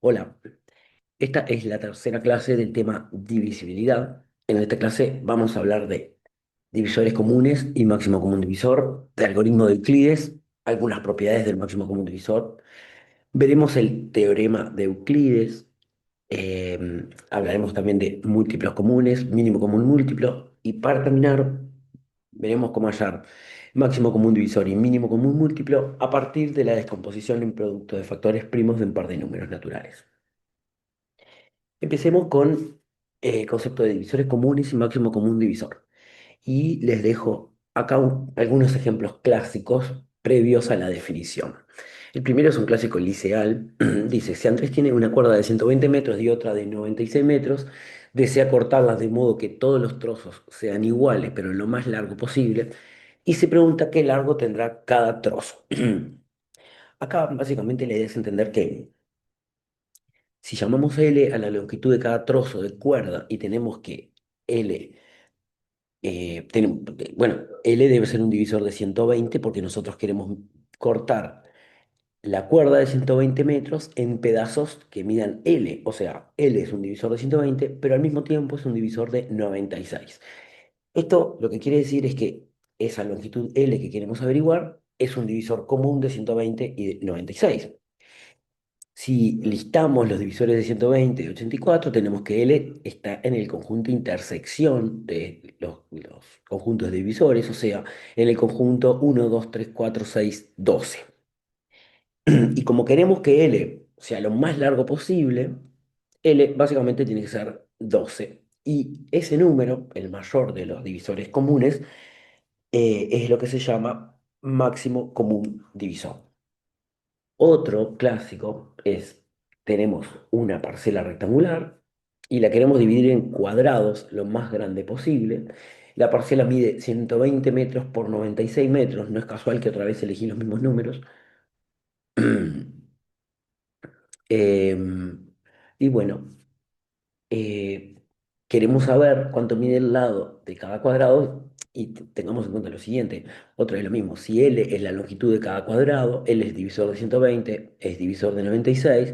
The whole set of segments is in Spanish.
Hola, esta es la tercera clase del tema divisibilidad. En esta clase vamos a hablar de divisores comunes y máximo común divisor, de algoritmo de Euclides, algunas propiedades del máximo común divisor. Veremos el teorema de Euclides, hablaremos también de múltiplos comunes, mínimo común múltiplo, y para terminar veremos cómo hallar máximo común divisor y mínimo común múltiplo a partir de la descomposición en producto de factores primos de un par de números naturales. Empecemos con el concepto de divisores comunes y máximo común divisor. Y les dejo acá algunos ejemplos clásicos previos a la definición. El primero es un clásico liceal. Dice, si Andrés tiene una cuerda de 120 metros y otra de 96 metros, desea cortarlas de modo que todos los trozos sean iguales, pero en lo más largo posible, y se pregunta qué largo tendrá cada trozo. Acá básicamente la idea es entender que si llamamos L a la longitud de cada trozo de cuerda y tenemos que L, bueno, L debe ser un divisor de 120 porque nosotros queremos cortar la cuerda de 120 metros en pedazos que midan L. O sea, L es un divisor de 120, pero al mismo tiempo es un divisor de 96. Esto lo que quiere decir es que esa longitud L que queremos averiguar es un divisor común de 120 y de 96. Si listamos los divisores de 120 y 84, tenemos que L está en el conjunto intersección de los conjuntos de divisores, o sea, en el conjunto 1, 2, 3, 4, 6, 12. Y como queremos que L sea lo más largo posible, L básicamente tiene que ser 12. Y ese número, el mayor de los divisores comunes, es lo que se llama máximo común divisor. Otro clásico es, tenemos una parcela rectangular y la queremos dividir en cuadrados lo más grande posible. La parcela mide 120 metros por 96 metros, no es casual que otra vez elegí los mismos números. Em, y bueno, eh, queremos saber cuánto mide el lado de cada cuadrado y tengamos en cuenta lo siguiente, otra vez lo mismo, si L es la longitud de cada cuadrado, L es divisor de 120, es divisor de 96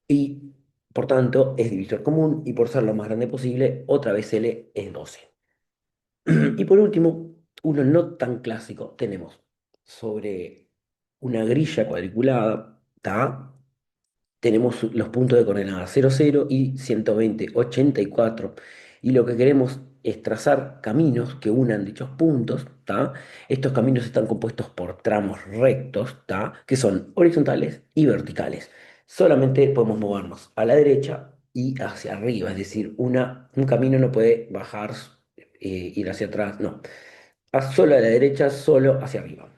y por tanto es divisor común y por ser lo más grande posible, otra vez L es 12. Y por último, uno no tan clásico, tenemos sobre una grilla cuadriculada, ¿tá? Tenemos los puntos de coordenadas 0, 0 y 120, 84. Y lo que queremos es trazar caminos que unan dichos puntos, ¿tá? Estos caminos están compuestos por tramos rectos, ¿tá? Que son horizontales y verticales. Solamente podemos movernos a la derecha y hacia arriba, es decir, un camino no puede bajar, ir hacia atrás, no. Solo a la derecha, solo hacia arriba.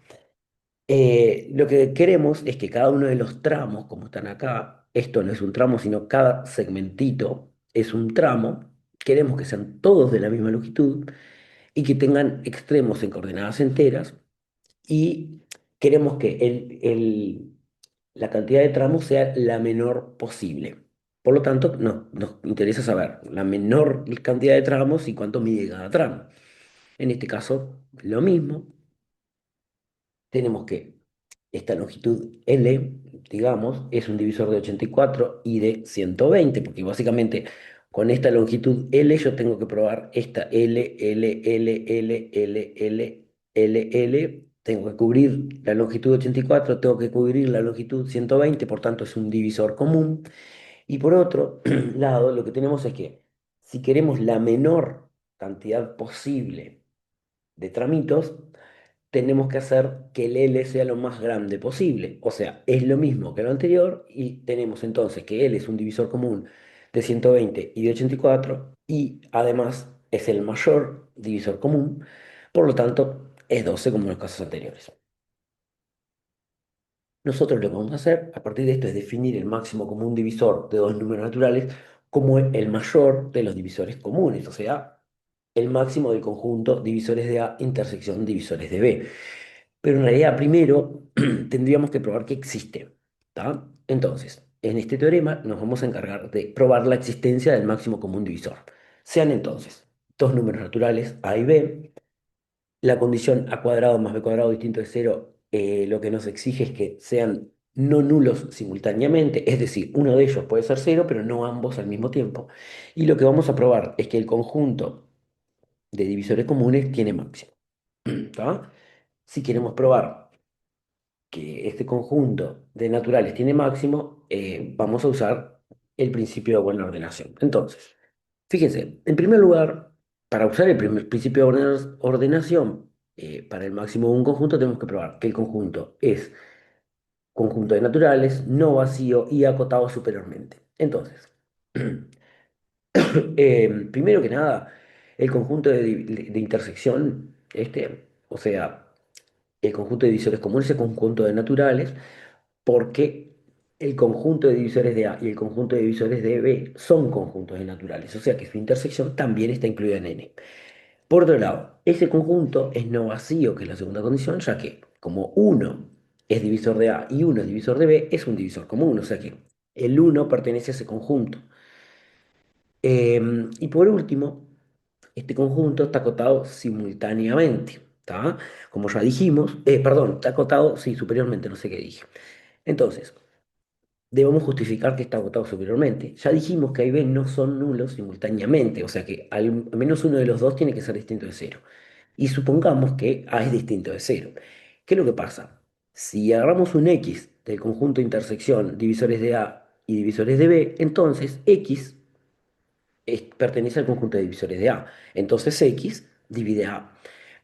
Lo que queremos es que cada uno de los tramos, como están acá, esto no es un tramo, sino cada segmentito es un tramo. Queremos que sean todos de la misma longitud y que tengan extremos en coordenadas enteras. Y queremos que la cantidad de tramos sea la menor posible. Por lo tanto, nos interesa saber la menor cantidad de tramos y cuánto mide cada tramo. En este caso, lo mismo tenemos que esta longitud L, digamos, es un divisor de 84 y de 120, porque básicamente con esta longitud L yo tengo que probar esta L, L, L, L, L, L, L, L. Tengo que cubrir la longitud 84, tengo que cubrir la longitud 120, por tanto es un divisor común. Y por otro lado, lo que tenemos es que si queremos la menor cantidad posible de tramitos, tenemos que hacer que el L sea lo más grande posible. O sea, es lo mismo que lo anterior y tenemos entonces que L es un divisor común de 120 y de 84 y además es el mayor divisor común, por lo tanto es 12 como en los casos anteriores. Nosotros lo que vamos a hacer a partir de esto es definir el máximo común divisor de dos números naturales como el mayor de los divisores comunes, o sea, el máximo del conjunto divisores de A intersección divisores de B. Pero en realidad primero tendríamos que probar que existe, ¿tá? Entonces, en este teorema nos vamos a encargar de probar la existencia del máximo común divisor. Sean entonces dos números naturales A y B. La condición A cuadrado más B cuadrado distinto de cero, lo que nos exige es que sean no nulos simultáneamente, es decir, uno de ellos puede ser cero, pero no ambos al mismo tiempo. Y lo que vamos a probar es que el conjunto de divisores comunes tiene máximo. ¿Tá? Si queremos probar que este conjunto de naturales tiene máximo, vamos a usar el principio de buena ordenación. Entonces, fíjense, en primer lugar, para usar el primer principio de ordenación, para el máximo de un conjunto tenemos que probar que el conjunto es conjunto de naturales, no vacío y acotado superiormente. Entonces, primero que nada, el conjunto de intersección, o sea, el conjunto de divisores comunes es el conjunto de naturales, porque el conjunto de divisores de A y el conjunto de divisores de B son conjuntos de naturales, o sea que su intersección también está incluida en N. Por otro lado, ese conjunto es no vacío, que es la segunda condición, ya que como uno es divisor de A y uno es divisor de B, es un divisor común, o sea que el uno pertenece a ese conjunto. Y por último, este conjunto está acotado simultáneamente, ¿tá? Como ya dijimos, perdón, está acotado, sí, superiormente, no sé qué dije. Entonces, debemos justificar que está acotado superiormente. Ya dijimos que A y B no son nulos simultáneamente, o sea que al menos uno de los dos tiene que ser distinto de cero. Y supongamos que A es distinto de cero. ¿Qué es lo que pasa? Si agarramos un X del conjunto de intersección divisores de A y divisores de B, entonces X pertenece al conjunto de divisores de A. Entonces X divide A.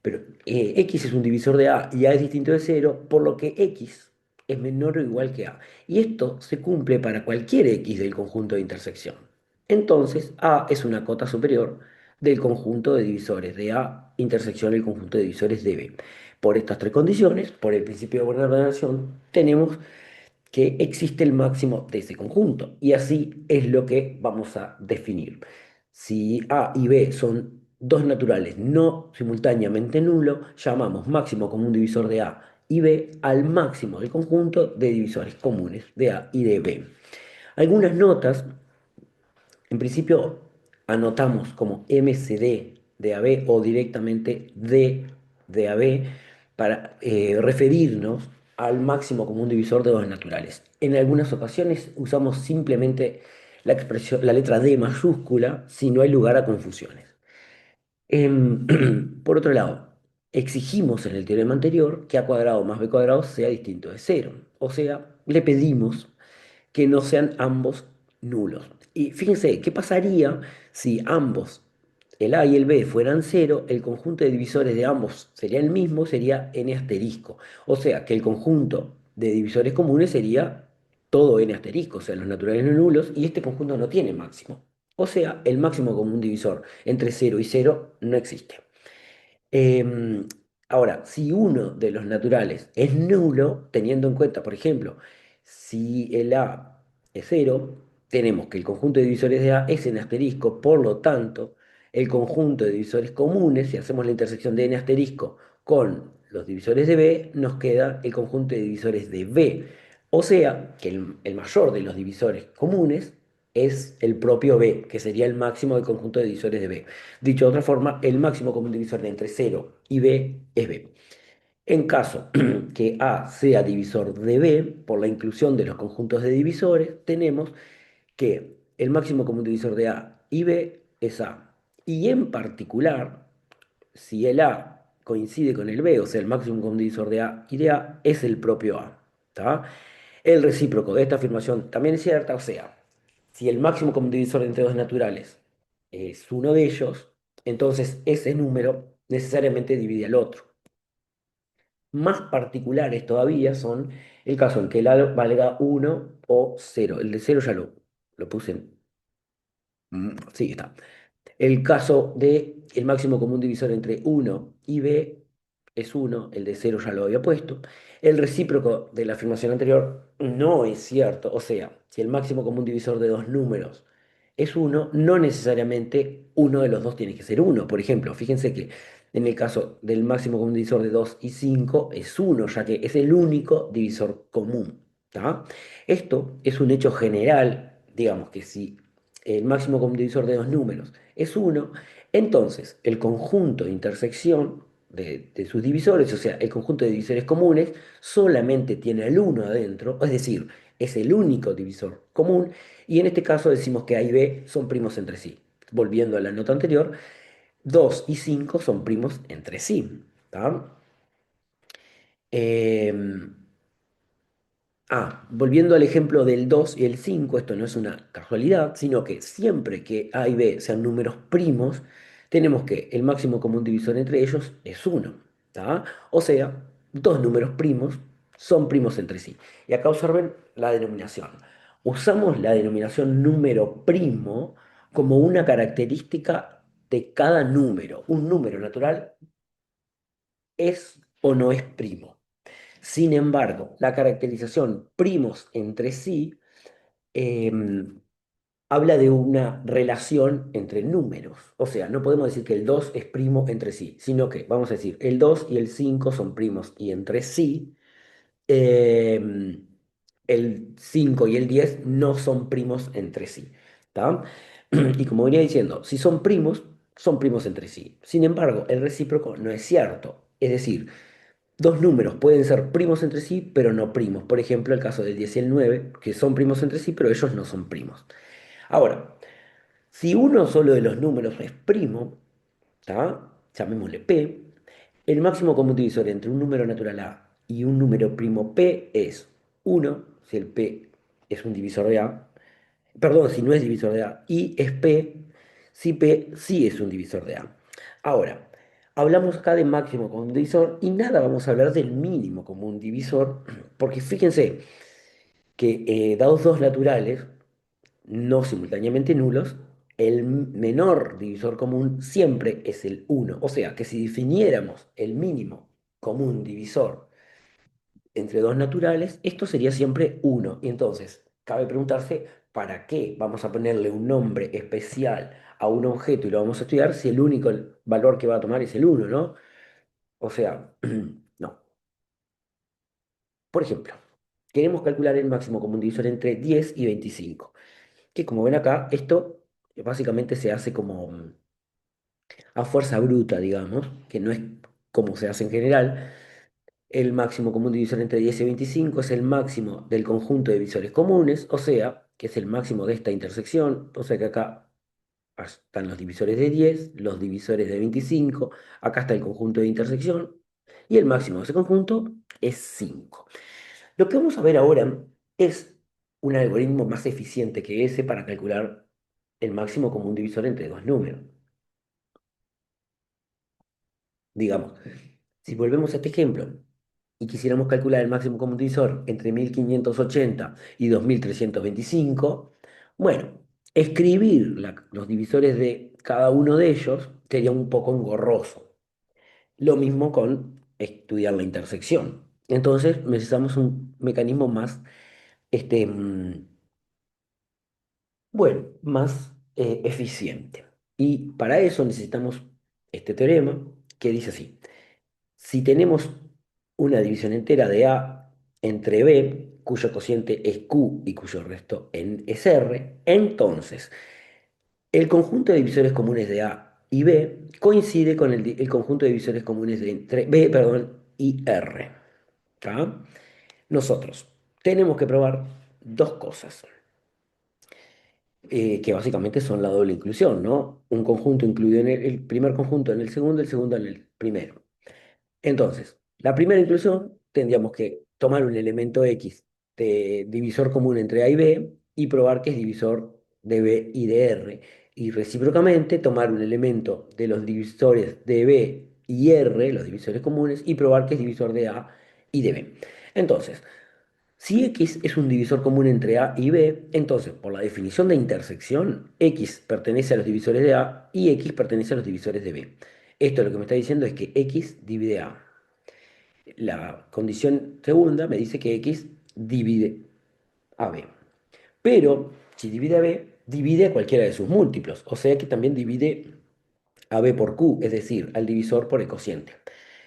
Pero X es un divisor de A y A es distinto de cero, por lo que X es menor o igual que A. Y esto se cumple para cualquier X del conjunto de intersección. Entonces A es una cota superior del conjunto de divisores de A intersección el conjunto de divisores de B. Por estas tres condiciones, por el principio de buena ordenación, tenemos que existe el máximo de ese conjunto. Y así es lo que vamos a definir. Si A y B son dos naturales no simultáneamente nulo, llamamos máximo común divisor de A y B al máximo del conjunto de divisores comunes de A y de B. Algunas notas, en principio anotamos como MCD de AB o directamente D de AB para referirnos al máximo común divisor de dos naturales. En algunas ocasiones usamos simplemente la expresión, la letra D mayúscula si no hay lugar a confusiones. Por otro lado, exigimos en el teorema anterior que A cuadrado más B cuadrado sea distinto de cero. O sea, le pedimos que no sean ambos nulos. Y fíjense, ¿qué pasaría si ambos, el A y el B, fueran cero? El conjunto de divisores de ambos sería el mismo, sería n asterisco. O sea, que el conjunto de divisores comunes sería todo n asterisco, o sea, los naturales no nulos, y este conjunto no tiene máximo. O sea, el máximo común divisor entre cero y cero no existe. Em, Ahora, si uno de los naturales es nulo, teniendo en cuenta, por ejemplo, si el A es cero, tenemos que el conjunto de divisores de A es n asterisco, por lo tanto, el conjunto de divisores comunes, si hacemos la intersección de n asterisco con los divisores de B, nos queda el conjunto de divisores de B. O sea, que el mayor de los divisores comunes es el propio B, que sería el máximo del conjunto de divisores de B. Dicho de otra forma, el máximo común divisor de entre cero y B es B. En caso que A sea divisor de B, por la inclusión de los conjuntos de divisores, tenemos que el máximo común divisor de A y B es A. Y en particular, si el A coincide con el B, o sea, el máximo común divisor de A y de A, es el propio A. ¿Tá? El recíproco de esta afirmación también es cierta, o sea, si el máximo común divisor entre dos naturales es uno de ellos, entonces ese número necesariamente divide al otro. Más particulares todavía son el caso en que el A valga uno o cero. El de cero ya lo puse en... Sí, está. El caso de el máximo común divisor entre uno y b es uno, el de cero ya lo había puesto. El recíproco de la afirmación anterior no es cierto, o sea, si el máximo común divisor de dos números es uno, no necesariamente uno de los dos tiene que ser uno. Por ejemplo, fíjense que en el caso del máximo común divisor de 2 y 5 es uno, ya que es el único divisor común. ¿Tá? Esto es un hecho general, digamos que si el máximo común divisor de dos números es uno, entonces el conjunto de intersección de sus divisores, o sea, el conjunto de divisores comunes, solamente tiene el uno adentro, es decir, es el único divisor común, y en este caso decimos que A y B son primos entre sí. Volviendo a la nota anterior, 2 y 5 son primos entre sí. ¿Tá? Em, Volviendo al ejemplo del 2 y el 5, esto no es una casualidad, sino que siempre que A y B sean números primos, tenemos que el máximo común divisor entre ellos es uno. ¿Tá? O sea, dos números primos son primos entre sí. Y acá observen la denominación. Usamos la denominación número primo como una característica de cada número. Un número natural es o no es primo. Sin embargo, la caracterización primos entre sí em, habla de una relación entre números. O sea, no podemos decir que el 2 es primo entre sí, sino que vamos a decir el 2 y el 5 son primos y entre sí em, el 5 y el 10 no son primos entre sí. ¿Tá? Y como venía diciendo, si son primos entre sí. Sin embargo, el recíproco no es cierto. Es decir, dos números pueden ser primos entre sí, pero no primos. Por ejemplo, el caso del 10 y el 9, que son primos entre sí, pero ellos no son primos. Ahora, si uno solo de los números es primo, ¿tá? Llamémosle P, el máximo común divisor entre un número natural A y un número primo P es uno si el P es un divisor de A, perdón, si no es divisor de A, y es P si P sí es un divisor de A. Ahora, hablamos acá de máximo común divisor y nada vamos a hablar del mínimo común divisor, porque fíjense que dados dos naturales, no simultáneamente nulos, el menor divisor común siempre es el uno. O sea, que si definiéramos el mínimo común divisor entre dos naturales, esto sería siempre uno. Y entonces, cabe preguntarse, ¿para qué vamos a ponerle un nombre especial a un objeto y lo vamos a estudiar si el único valor que va a tomar es el uno, ¿no? O sea, no. Por ejemplo, queremos calcular el máximo común divisor entre 10 y 25, que como ven acá, esto básicamente se hace como a fuerza bruta, digamos, que no es como se hace en general. El máximo común divisor entre 10 y 25 es el máximo del conjunto de divisores comunes, o sea, que es el máximo de esta intersección, o sea que acá están los divisores de 10, los divisores de 25, acá está el conjunto de intersección, y el máximo de ese conjunto es 5. Lo que vamos a ver ahora es un algoritmo más eficiente que ese para calcular el máximo común divisor entre dos números. Digamos, si volvemos a este ejemplo y quisiéramos calcular el máximo común divisor entre 1580 y 2325, bueno, escribir los divisores de cada uno de ellos sería un poco engorroso. Lo mismo con estudiar la intersección. Entonces necesitamos un mecanismo más, este, bueno, más eficiente. Y para eso necesitamos este teorema que dice así. Si tenemos una división entera de A entre B, cuyo cociente es Q y cuyo resto es R, entonces el conjunto de divisores comunes de A y B coincide con el conjunto de divisores comunes de entre B, perdón, y R. ¿Tá? Nosotros tenemos que probar dos cosas, que básicamente son la doble inclusión, ¿no? Un conjunto incluido en el primer conjunto en el segundo en el primero. Entonces, la primera inclusión tendríamos que tomar un elemento X de divisor común entre A y B y probar que es divisor de B y de R. Y recíprocamente tomar un elemento de los divisores de B y R, los divisores comunes, y probar que es divisor de A y de B. Entonces, si X es un divisor común entre A y B, entonces, por la definición de intersección, X pertenece a los divisores de A y X pertenece a los divisores de B. Esto lo que me está diciendo es que X divide A. La condición segunda me dice que X divide a B. Pero si divide a B, divide a cualquiera de sus múltiplos. O sea que también divide a B por Q, es decir, al divisor por el cociente.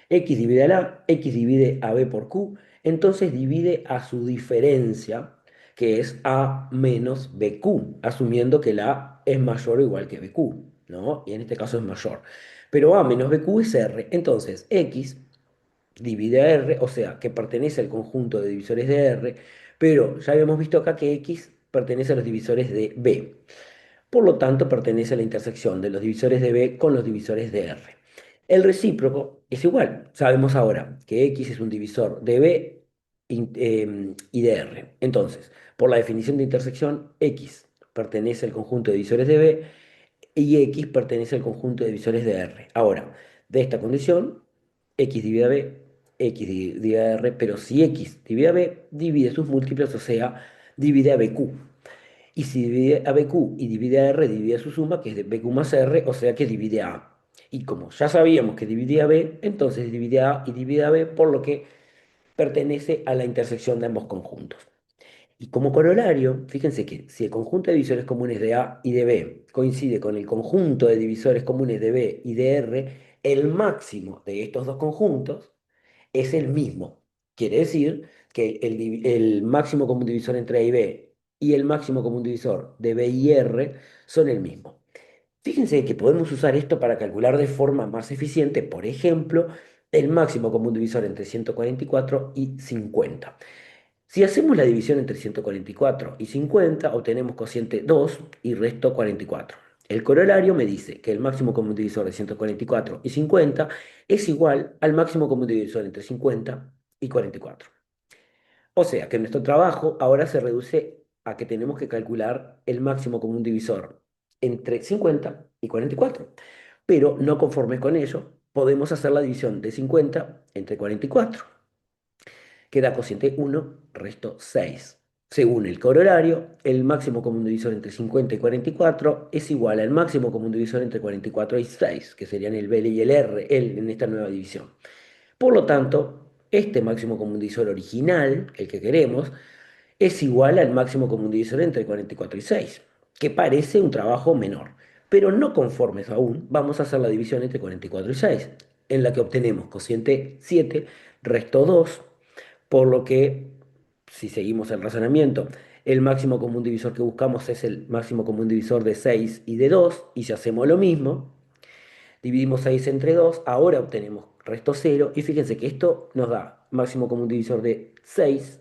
X divide a A, X divide a B por Q, entonces divide a su diferencia, que es A menos BQ, asumiendo que la A es mayor o igual que BQ. ¿no? Y en este caso es mayor. Pero A menos BQ es R. Entonces, X divide a R, o sea, que pertenece al conjunto de divisores de R, pero ya habíamos visto acá que X pertenece a los divisores de B. Por lo tanto, pertenece a la intersección de los divisores de B con los divisores de R. El recíproco es igual. Sabemos ahora que X es un divisor de B y de R. Entonces, por la definición de intersección, X pertenece al conjunto de divisores de B y X pertenece al conjunto de divisores de R. Ahora, de esta condición, X divide a B, X divide a R, pero si X divide a B, divide sus múltiplos, o sea, divide a BQ. Y si divide a BQ y divide a R, divide a su suma, que es de BQ más R, o sea que divide a A. Y como ya sabíamos que divide a B, entonces divide a A y divide a B, por lo que pertenece a la intersección de ambos conjuntos. Y como corolario, fíjense que si el conjunto de divisores comunes de A y de B coincide con el conjunto de divisores comunes de B y de R, el máximo de estos dos conjuntos es el mismo. Quiere decir que el máximo común divisor entre A y B y el máximo común divisor de B y R son el mismo. Fíjense que podemos usar esto para calcular de forma más eficiente, por ejemplo, el máximo común divisor entre 144 y 50. Si hacemos la división entre 144 y 50, obtenemos cociente 2 y resto 44. El corolario me dice que el máximo común divisor de 144 y 50 es igual al máximo común divisor entre 50 y 44. O sea que nuestro trabajo ahora se reduce a que tenemos que calcular el máximo común divisor entre 50 y 44. Pero no conformes con ello, podemos hacer la división de 50 entre 44. Queda cociente 1, resto 6. Según el corolario, el máximo común divisor entre 50 y 44 es igual al máximo común divisor entre 44 y 6, que serían el B y el R, en esta nueva división. Por lo tanto, este máximo común divisor original, el que queremos, es igual al máximo común divisor entre 44 y 6, que parece un trabajo menor. Pero no conformes aún, vamos a hacer la división entre 44 y 6, en la que obtenemos cociente 7, resto 2, por lo que, si seguimos el razonamiento, el máximo común divisor que buscamos es el máximo común divisor de 6 y de 2, y si hacemos lo mismo, dividimos 6 entre 2, ahora obtenemos resto 0, y fíjense que esto nos da máximo común divisor de 6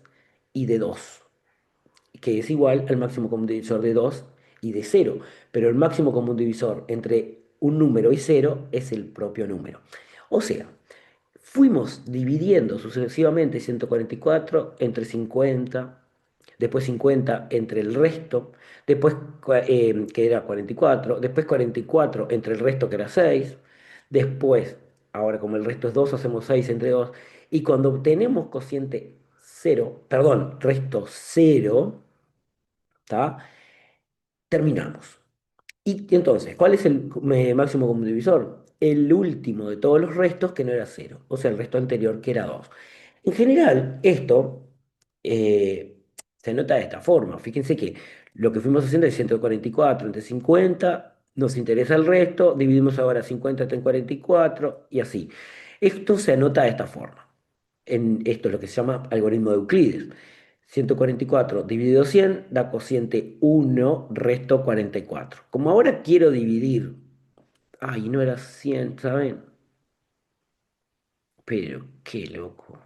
y de 2, que es igual al máximo común divisor de 2 y de 0, pero el máximo común divisor entre un número y 0 es el propio número. O sea, fuimos dividiendo sucesivamente 144 entre 50, después 50 entre el resto, después que era 44, después 44 entre el resto que era 6, después, ahora como el resto es 2, hacemos 6 entre 2, y cuando obtenemos cociente 0, perdón, resto 0, ¿tá? Terminamos. Y entonces, ¿cuál es el máximo común divisor? El último de todos los restos que no era cero, o sea, el resto anterior que era 2. En general, esto eh, se nota de esta forma. Fíjense que lo que fuimos haciendo es 144 entre 50, nos interesa el resto, dividimos ahora 50 entre 44 y así. Esto se anota de esta forma. Esto es lo que se llama algoritmo de Euclides. 144 dividido 100 da cociente 1, resto 44. Como ahora quiero dividir, ay, no era 100, ¿saben? Pero qué loco.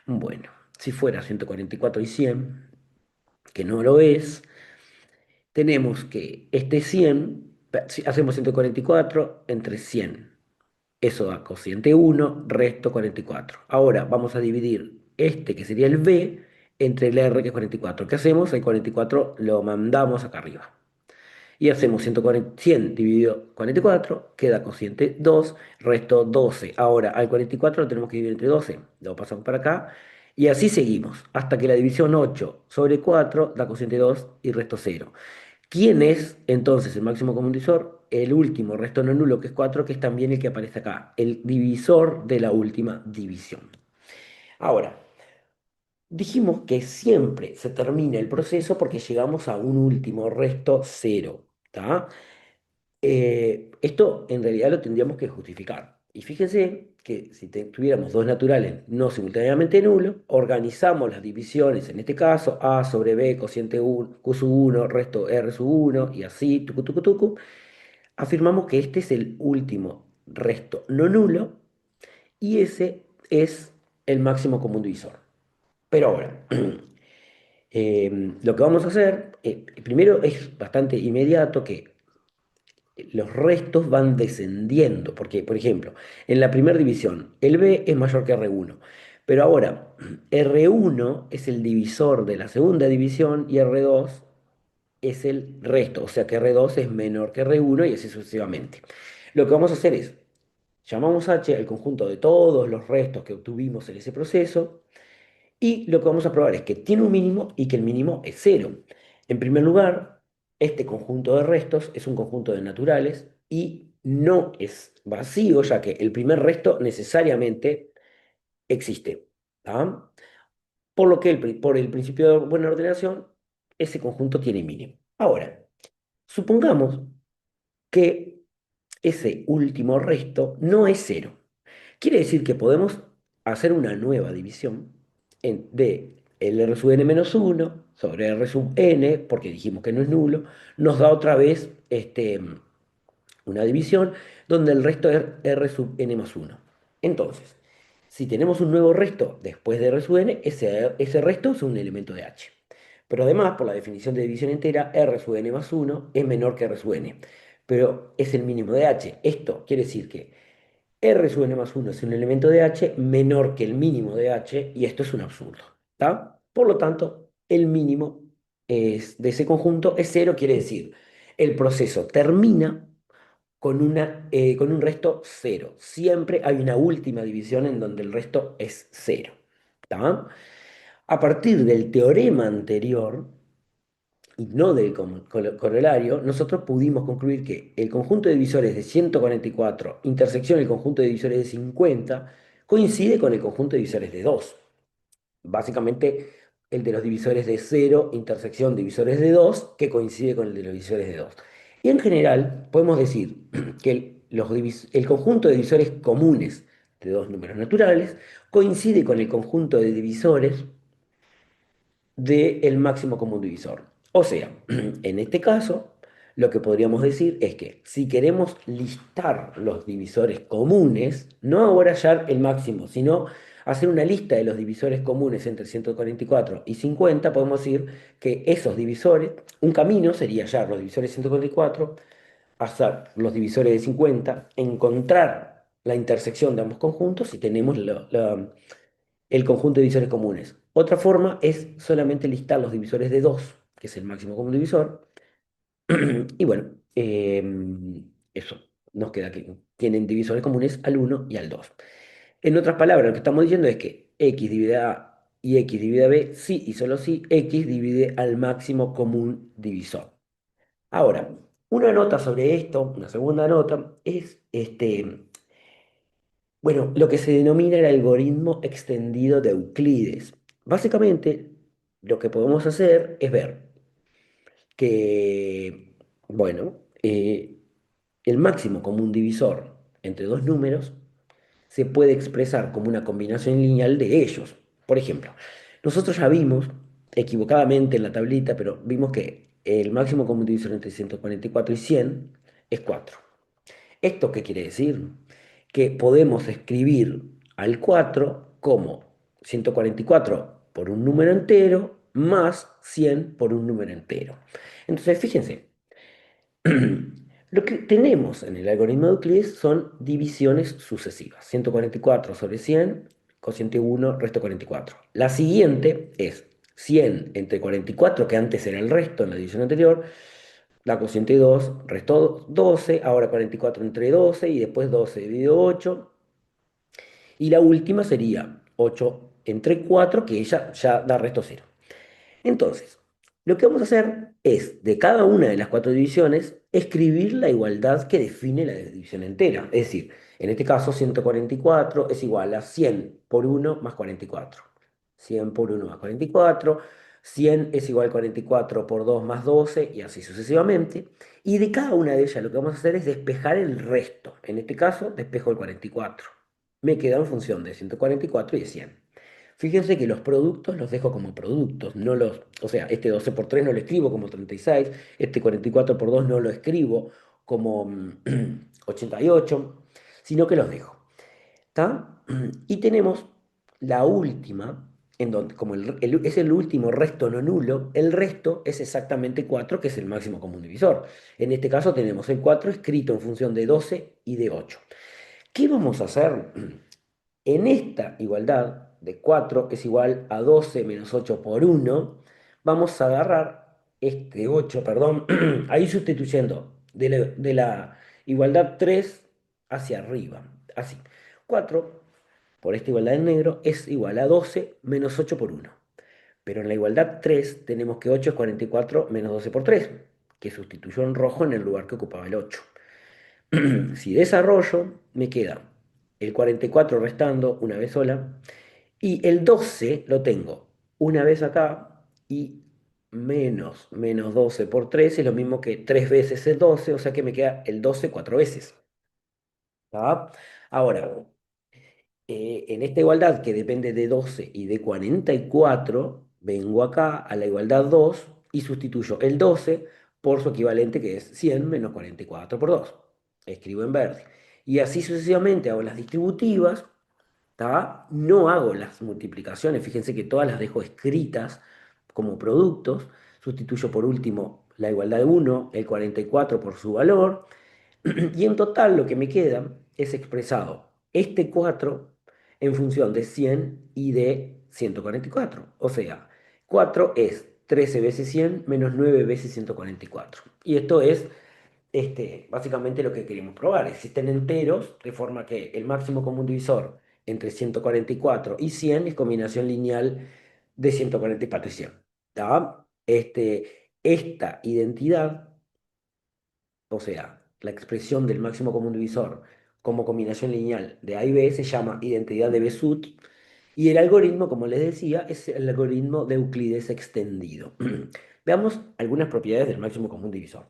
Bueno, si fuera 144 y 100, que no lo es, tenemos que este 100, si hacemos 144 entre 100. Eso da cociente 1, resto 44. Ahora vamos a dividir este, que sería el B, entre el R, que es 44. ¿Qué hacemos? El 44 lo mandamos acá arriba. Y hacemos 140, 100 dividido 44, queda cociente 2, resto 12. Ahora al 44 lo tenemos que dividir entre 12, lo pasamos para acá. Y así seguimos, hasta que la división 8 sobre 4 da cociente 2 y resto 0. ¿Quién es entonces el máximo común divisor? El último resto no nulo, que es 4, que es también el que aparece acá, el divisor de la última división. Ahora, dijimos que siempre se termina el proceso porque llegamos a un último resto 0. ¿Tá? Esto en realidad lo tendríamos que justificar. Y fíjense que si tuviéramos dos naturales no simultáneamente nulos, organizamos las divisiones, en este caso, A sobre B, cociente 1, Q sub 1, resto R sub 1, y así, tucu, tucu, tucu, afirmamos que este es el último resto no nulo y ese es el máximo común divisor. Pero ahora, lo que vamos a hacer, primero es bastante inmediato que los restos van descendiendo, porque, por ejemplo, en la primera división, el B es mayor que R1, pero ahora R1 es el divisor de la segunda división y R2 es el resto, o sea que R2 es menor que R1 y así sucesivamente. Lo que vamos a hacer es, llamamos H al conjunto de todos los restos que obtuvimos en ese proceso, y lo que vamos a probar es que tiene un mínimo y que el mínimo es cero. En primer lugar, este conjunto de restos es un conjunto de naturales y no es vacío, ya que el primer resto necesariamente existe. ¿Tá? Por lo que por el principio de buena ordenación, ese conjunto tiene mínimo. Ahora, supongamos que ese último resto no es cero. Quiere decir que podemos hacer una nueva división de el R sub n menos uno sobre R sub n, porque dijimos que no es nulo, nos da otra vez una división donde el resto es R sub n más uno. Entonces, si tenemos un nuevo resto después de R sub n, ese resto es un elemento de H. Pero además, por la definición de división entera, R sub n más uno es menor que R sub n, pero es el mínimo de H. Esto quiere decir que R sub n más uno es un elemento de H menor que el mínimo de H, y esto es un absurdo. ¿Tá? Por lo tanto, el mínimo de ese conjunto es cero, quiere decir, el proceso termina con un resto cero. Siempre hay una última división en donde el resto es cero. ¿Tá? A partir del teorema anterior, y no del corolario, nosotros pudimos concluir que el conjunto de divisores de 144 intersección el conjunto de divisores de 50 coincide con el conjunto de divisores de 2. Básicamente, el de los divisores de 0 intersección divisores de 2 que coincide con el de los divisores de 2. Y en general, podemos decir que el conjunto de divisores comunes de dos números naturales coincide con el conjunto de divisores del máximo común divisor. O sea, en este caso, lo que podríamos decir es que si queremos listar los divisores comunes, no ahora hallar el máximo, sino hacer una lista de los divisores comunes entre 144 y 50, podemos decir que esos divisores, un camino sería hallar los divisores de 144, hacer los divisores de 50, encontrar la intersección de ambos conjuntos y tenemos el conjunto de divisores comunes. Otra forma es solamente listar los divisores de 2, que es el máximo común divisor. Y bueno, eso nos queda que tienen divisores comunes al uno y al 2. En otras palabras, lo que estamos diciendo es que x divide a y x divide a b, sí y solo si x divide al máximo común divisor. Ahora, una nota sobre esto, una segunda nota, es bueno, lo que se denomina el algoritmo extendido de Euclides. Básicamente, lo que podemos hacer es ver que, bueno, el máximo común divisor entre dos números se puede expresar como una combinación lineal de ellos. Por ejemplo, nosotros ya vimos, equivocadamente en la tablita, pero vimos que el máximo común divisor entre 144 y 100 es 4. ¿Esto qué quiere decir? Que podemos escribir al 4 como 144 por un número entero más 100 por un número entero. Entonces, fíjense, lo que tenemos en el algoritmo de Euclides son divisiones sucesivas. 144 sobre 100, cociente 1, resto 44. La siguiente es 100 entre 44, que antes era el resto en la división anterior, la cociente 2, restó 12, ahora 44 entre 12 y después 12 dividido 8. Y la última sería 8 entre 4, que ella ya da resto cero. Entonces, lo que vamos a hacer es, de cada una de las cuatro divisiones, escribir la igualdad que define la división entera. Es decir, en este caso 144 es igual a 100 por 1 más 44. 100 por 1 más 44. 100 es igual a 44 por 2 más 12 y así sucesivamente. Y de cada una de ellas lo que vamos a hacer es despejar el resto. En este caso, despejo el 44. me queda en función de 144 y de 100. Fíjense que los productos los dejo como productos, no los, o sea, este 12 por 3 no lo escribo como 36, este 44 por 2 no lo escribo como 88, sino que los dejo. ¿Está? Y tenemos la última, en donde, como es el último resto no nulo, el resto es exactamente 4 que es el máximo común divisor. En este caso tenemos el 4 escrito en función de 12 y de 8. ¿Qué vamos a hacer? En esta igualdad de 4 es igual a 12 menos 8 por 1, vamos a agarrar este 8, perdón, ahí sustituyendo de la igualdad 3 hacia arriba, así. 4 por esta igualdad en negro es igual a 12 menos 8 por 1. Pero en la igualdad 3 tenemos que 8 es 44 menos 12 por 3, que sustituyó en rojo en el lugar que ocupaba el 8. Si desarrollo, me queda el 44 restando una vez sola y el 12 lo tengo una vez acá y menos 12 por 3 es lo mismo que 3 veces el 12, o sea que me queda el 12 4 veces. ¿Tá? Ahora, en esta igualdad que depende de 12 y de 44, vengo acá a la igualdad 2 y sustituyo el 12 por su equivalente que es 100 menos 44 por 2. Escribo en verde. Y así sucesivamente hago las distributivas, ¿tá? No hago las multiplicaciones, fíjense que todas las dejo escritas como productos. Sustituyo por último la igualdad de 1, el 44 por su valor, y en total lo que me queda es expresado este 4 en función de 100 y de 144. O sea, 4 es 13 veces 100 menos 9 veces 144. Y esto es básicamente lo que queremos probar. Existen enteros, de forma que el máximo común divisor entre 144 y 100 es combinación lineal de 144 y 100. ¿Tá? Esta identidad, o sea, la expresión del máximo común divisor como combinación lineal de A y B se llama identidad de Besut y el algoritmo, como les decía, es el algoritmo de Euclides extendido. Veamos algunas propiedades del máximo común divisor.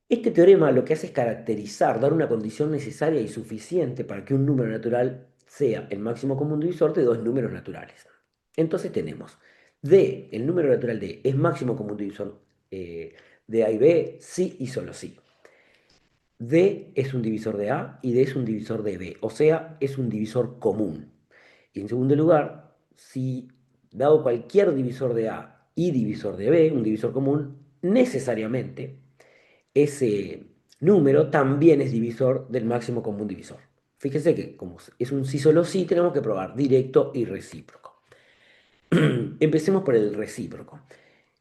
Este teorema lo que hace es caracterizar, dar una condición necesaria y suficiente para que un número natural sea el máximo común divisor de dos números naturales. Entonces tenemos D, el número natural D, es máximo común divisor de A y B, sí y solo sí. D es un divisor de A y D es un divisor de B, o sea, es un divisor común. Y en segundo lugar, si dado cualquier divisor de A y divisor de B, un divisor común, necesariamente ese número también es divisor del máximo común divisor. Fíjense que como es un sí solo sí, tenemos que probar directo y recíproco. Empecemos por el recíproco.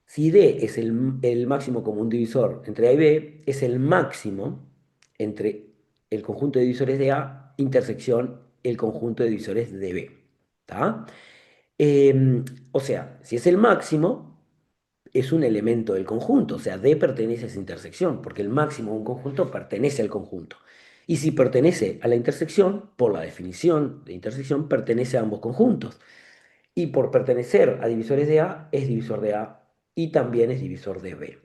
Si D es el máximo común divisor entre A y B, es el máximo entre el conjunto de divisores de A intersección el conjunto de divisores de B. ¿Tá? O sea, si es el máximo, es un elemento del conjunto, o sea, D pertenece a esa intersección, porque el máximo de un conjunto pertenece al conjunto. Y si pertenece a la intersección, por la definición de intersección, pertenece a ambos conjuntos. Y por pertenecer a divisores de A, es divisor de A y también es divisor de B.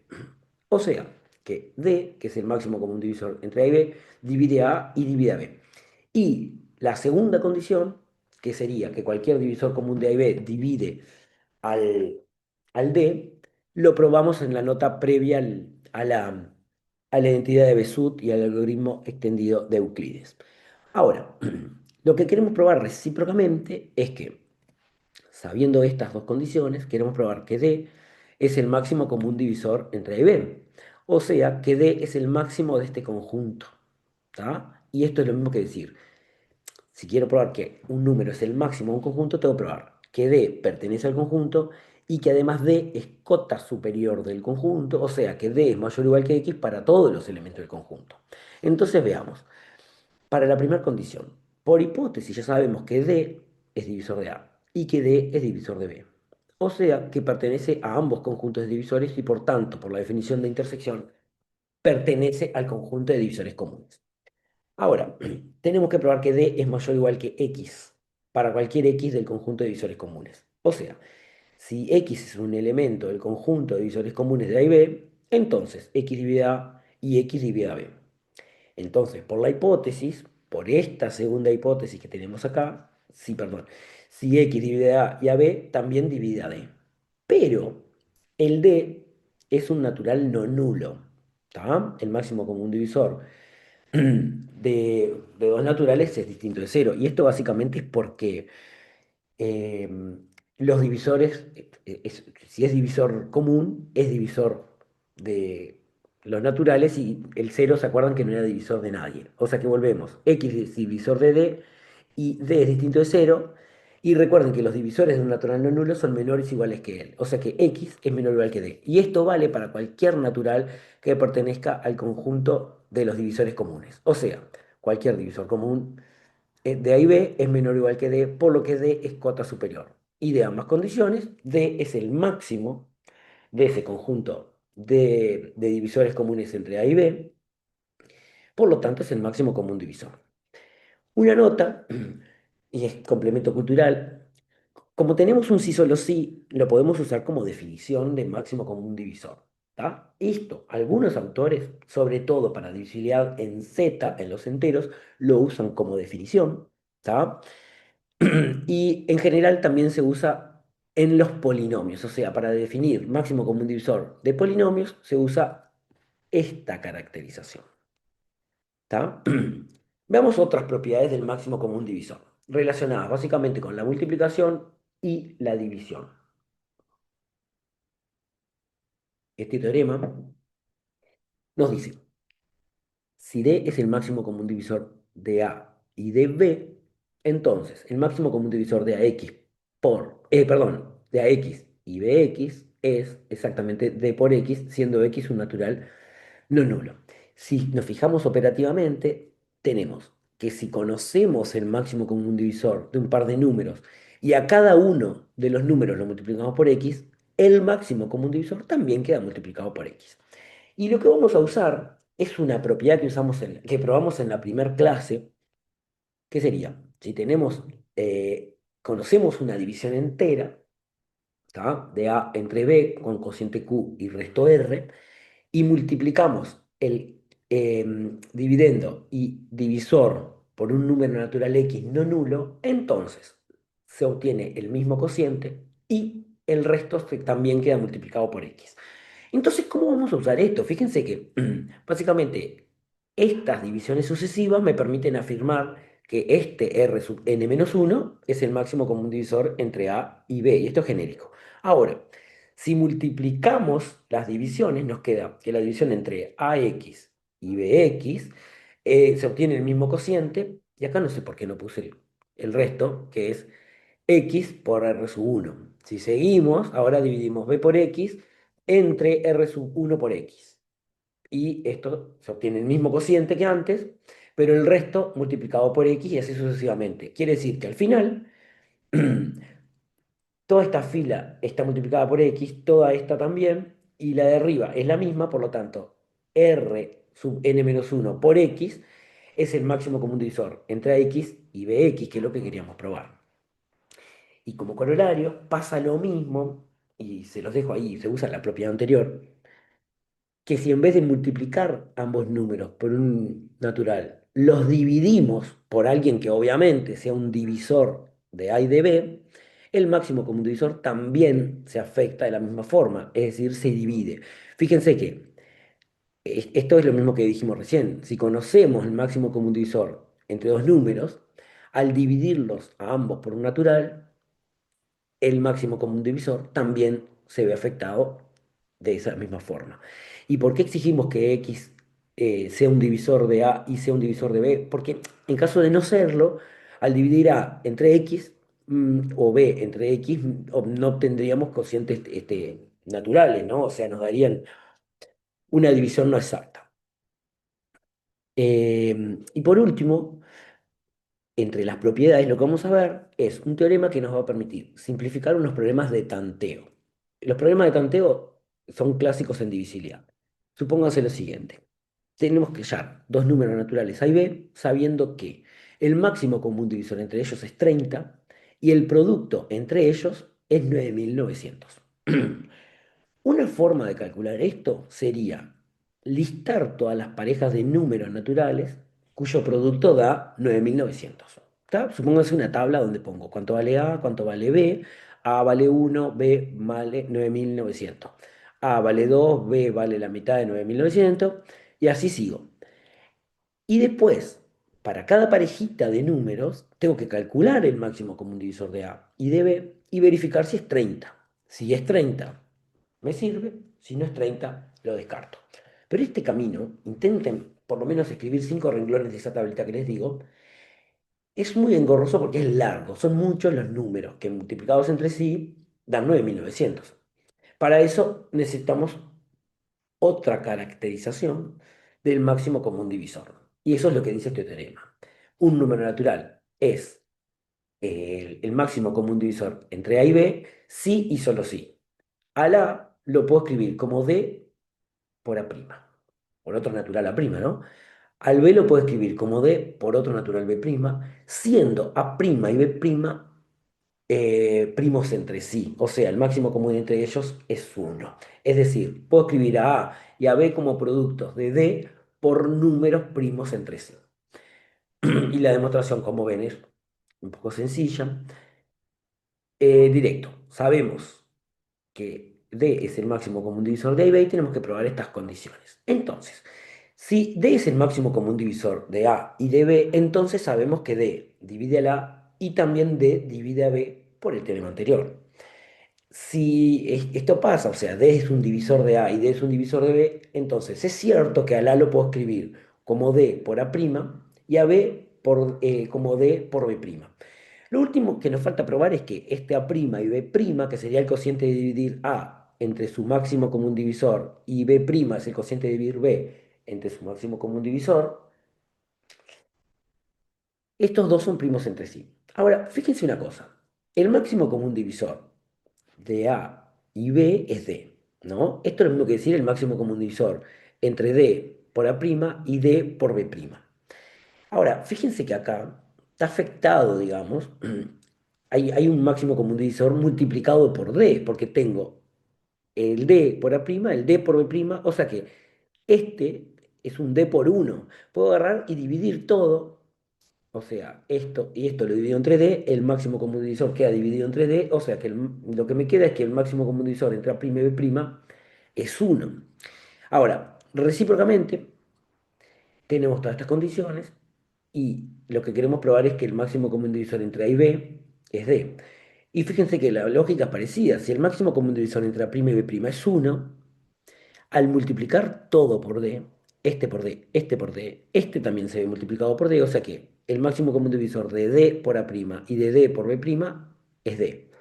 O sea, que D, que es el máximo común divisor entre A y B, divide a A y divide a B. Y la segunda condición, que sería que cualquier divisor común de A y B divide al, al D, lo probamos en la nota previa a la identidad de Besut y al algoritmo extendido de Euclides. Ahora, lo que queremos probar recíprocamente es que, sabiendo estas dos condiciones, queremos probar que D es el máximo común divisor entre A y B. O sea, que D es el máximo de este conjunto. ¿Tá? Y esto es lo mismo que decir, si quiero probar que un número es el máximo de un conjunto, tengo que probar que D pertenece al conjunto y que además D es cota superior del conjunto, o sea que D es mayor o igual que X para todos los elementos del conjunto. Entonces veamos, para la primera condición, por hipótesis ya sabemos que D es divisor de A y que D es divisor de B. O sea que pertenece a ambos conjuntos de divisores y por tanto, por la definición de intersección, pertenece al conjunto de divisores comunes. Ahora, tenemos que probar que D es mayor o igual que X para cualquier X del conjunto de divisores comunes. O sea, si X es un elemento del conjunto de divisores comunes de A y B, entonces X divide A y X divide a B. Entonces, por la hipótesis, por esta segunda hipótesis que tenemos acá, sí, perdón, si X divide a y a B, también divide a D. Pero el D es un natural no nulo, ¿tá? El máximo común divisor de dos naturales es distinto de cero. Y esto básicamente es porque eh, los divisores, si es divisor común, es divisor de los naturales y el cero, ¿se acuerdan que no era divisor de nadie? O sea que volvemos, X es divisor de D y D es distinto de cero. Y recuerden que los divisores de un natural no nulo son menores o iguales que él. O sea que X es menor o igual que D. Y esto vale para cualquier natural que pertenezca al conjunto de los divisores comunes. O sea, cualquier divisor común de A y B es menor o igual que D, por lo que D es cota superior. Y de ambas condiciones, D es el máximo de ese conjunto de divisores comunes entre A y B, por lo tanto es el máximo común divisor. Una nota, y es complemento cultural, como tenemos un sí solo sí, lo podemos usar como definición de máximo común divisor. ¿Tá? Esto, algunos autores, sobre todo para divisibilidad en Z, en los enteros, lo usan como definición. ¿Tá? Y en general también se usa en los polinomios, o sea, para definir máximo común divisor de polinomios se usa esta caracterización. ¿Tá? Veamos otras propiedades del máximo común divisor, relacionadas básicamente con la multiplicación y la división. Este teorema nos dice, si D es el máximo común divisor de A y de B, entonces el máximo común divisor de AX de AX y BX es exactamente D por X, siendo X un natural no nulo. Si nos fijamos operativamente, tenemos que si conocemos el máximo común divisor de un par de números y a cada uno de los números lo multiplicamos por X, el máximo común divisor también queda multiplicado por X. Y lo que vamos a usar es una propiedad que probamos en la primera clase, que sería, si conocemos una división entera, ¿tá? De A entre B con cociente Q y resto R, y multiplicamos el dividendo y divisor por un número natural X no nulo, entonces se obtiene el mismo cociente y el resto también queda multiplicado por X. Entonces, ¿cómo vamos a usar esto? Fíjense que básicamente estas divisiones sucesivas me permiten afirmar que este R sub n-1 es el máximo común divisor entre A y B, y esto es genérico. Ahora, si multiplicamos las divisiones, nos queda que la división entre AX y BX se obtiene el mismo cociente, y acá no sé por qué no puse el resto, que es X por R sub 1. Si seguimos, ahora dividimos B por X entre R sub 1 por X. Y esto se obtiene el mismo cociente que antes, pero el resto multiplicado por X y así sucesivamente. Quiere decir que al final, toda esta fila está multiplicada por X, toda esta también, y la de arriba es la misma, por lo tanto, R sub n-1 por X es el máximo común divisor entre X y BX, que es lo que queríamos probar. Y como corolario pasa lo mismo, y se los dejo ahí, se usa la propiedad anterior, que si en vez de multiplicar ambos números por un natural, los dividimos por alguien que obviamente sea un divisor de A y de B, el máximo común divisor también se afecta de la misma forma, es decir, se divide. Fíjense que esto es lo mismo que dijimos recién. Si conocemos el máximo común divisor entre dos números, al dividirlos a ambos por un natural, el máximo común divisor también se ve afectado de esa misma forma. ¿Y por qué exigimos que X sea un divisor de A y sea un divisor de B? Porque en caso de no serlo, al dividir A entre X o B entre X, no obtendríamos cocientes naturales, ¿no? O sea, nos darían una división no exacta. Y por último, entre las propiedades, lo que vamos a ver es un teorema que nos va a permitir simplificar unos problemas de tanteo. Los problemas de tanteo son clásicos en divisibilidad. Supónganse lo siguiente. Tenemos que hallar dos números naturales A y B, sabiendo que el máximo común divisor entre ellos es 30 y el producto entre ellos es 9.900. Una forma de calcular esto sería listar todas las parejas de números naturales cuyo producto da 9.900. ¿Está? Supóngase una tabla donde pongo cuánto vale A, cuánto vale B. A vale 1, B vale 9.900. A vale 2, B vale la mitad de 9.900. Y así sigo. Y después, para cada parejita de números, tengo que calcular el máximo común divisor de A y de B y verificar si es 30. Si es 30, me sirve. Si no es 30, lo descarto. Pero este camino, intenten por lo menos escribir 5 renglones de esa tablita que les digo, es muy engorroso porque es largo. Son muchos los números que multiplicados entre sí dan 9.900. Para eso necesitamos otra caracterización del máximo común divisor. Y eso es lo que dice este teorema. Un número natural es el máximo común divisor entre A y B si y solo si. Al A lo puedo escribir como D por A', por otro natural A', ¿no? Al B lo puedo escribir como D por otro natural B', siendo A' y B' primos entre sí, o sea, el máximo común entre ellos es uno. Es decir, puedo escribir a A y a B como productos de D por números primos entre sí. Y la demostración, como ven, es un poco sencilla. Directo, sabemos que D es el máximo común divisor de A y B y tenemos que probar estas condiciones. Entonces, si D es el máximo común divisor de A y de B, entonces sabemos que D divide a la A y también D divide a B por el teorema anterior. Si esto pasa, o sea, D es un divisor de A y D es un divisor de B, entonces es cierto que al A lo puedo escribir como D por A' y a B como D por B'. Lo último que nos falta probar es que este A' y B', que sería el cociente de dividir A entre su máximo común divisor, y B' es el cociente de dividir B entre su máximo común divisor, estos dos son primos entre sí. Ahora, fíjense una cosa, el máximo común divisor de A y B es D, ¿no? Esto es lo mismo que decir el máximo común divisor entre D por A' y D por B'. Ahora, fíjense que acá está afectado, digamos, hay un máximo común divisor multiplicado por D, porque tengo el D por A', el D por B', o sea que este es un D por uno. Puedo agarrar y dividir todo, o sea, esto y esto lo divido entre D, el máximo común divisor queda dividido entre D, o sea que lo que me queda es que el máximo común divisor entre A' y B' es uno. Ahora, recíprocamente, tenemos todas estas condiciones y lo que queremos probar es que el máximo común divisor entre A y B es D. Y fíjense que la lógica es parecida. Si el máximo común divisor entre A' y B' es uno, al multiplicar todo por D, este por D, este por D, este también se ve multiplicado por D, o sea que el máximo común divisor de D por A' y de D por B' es D.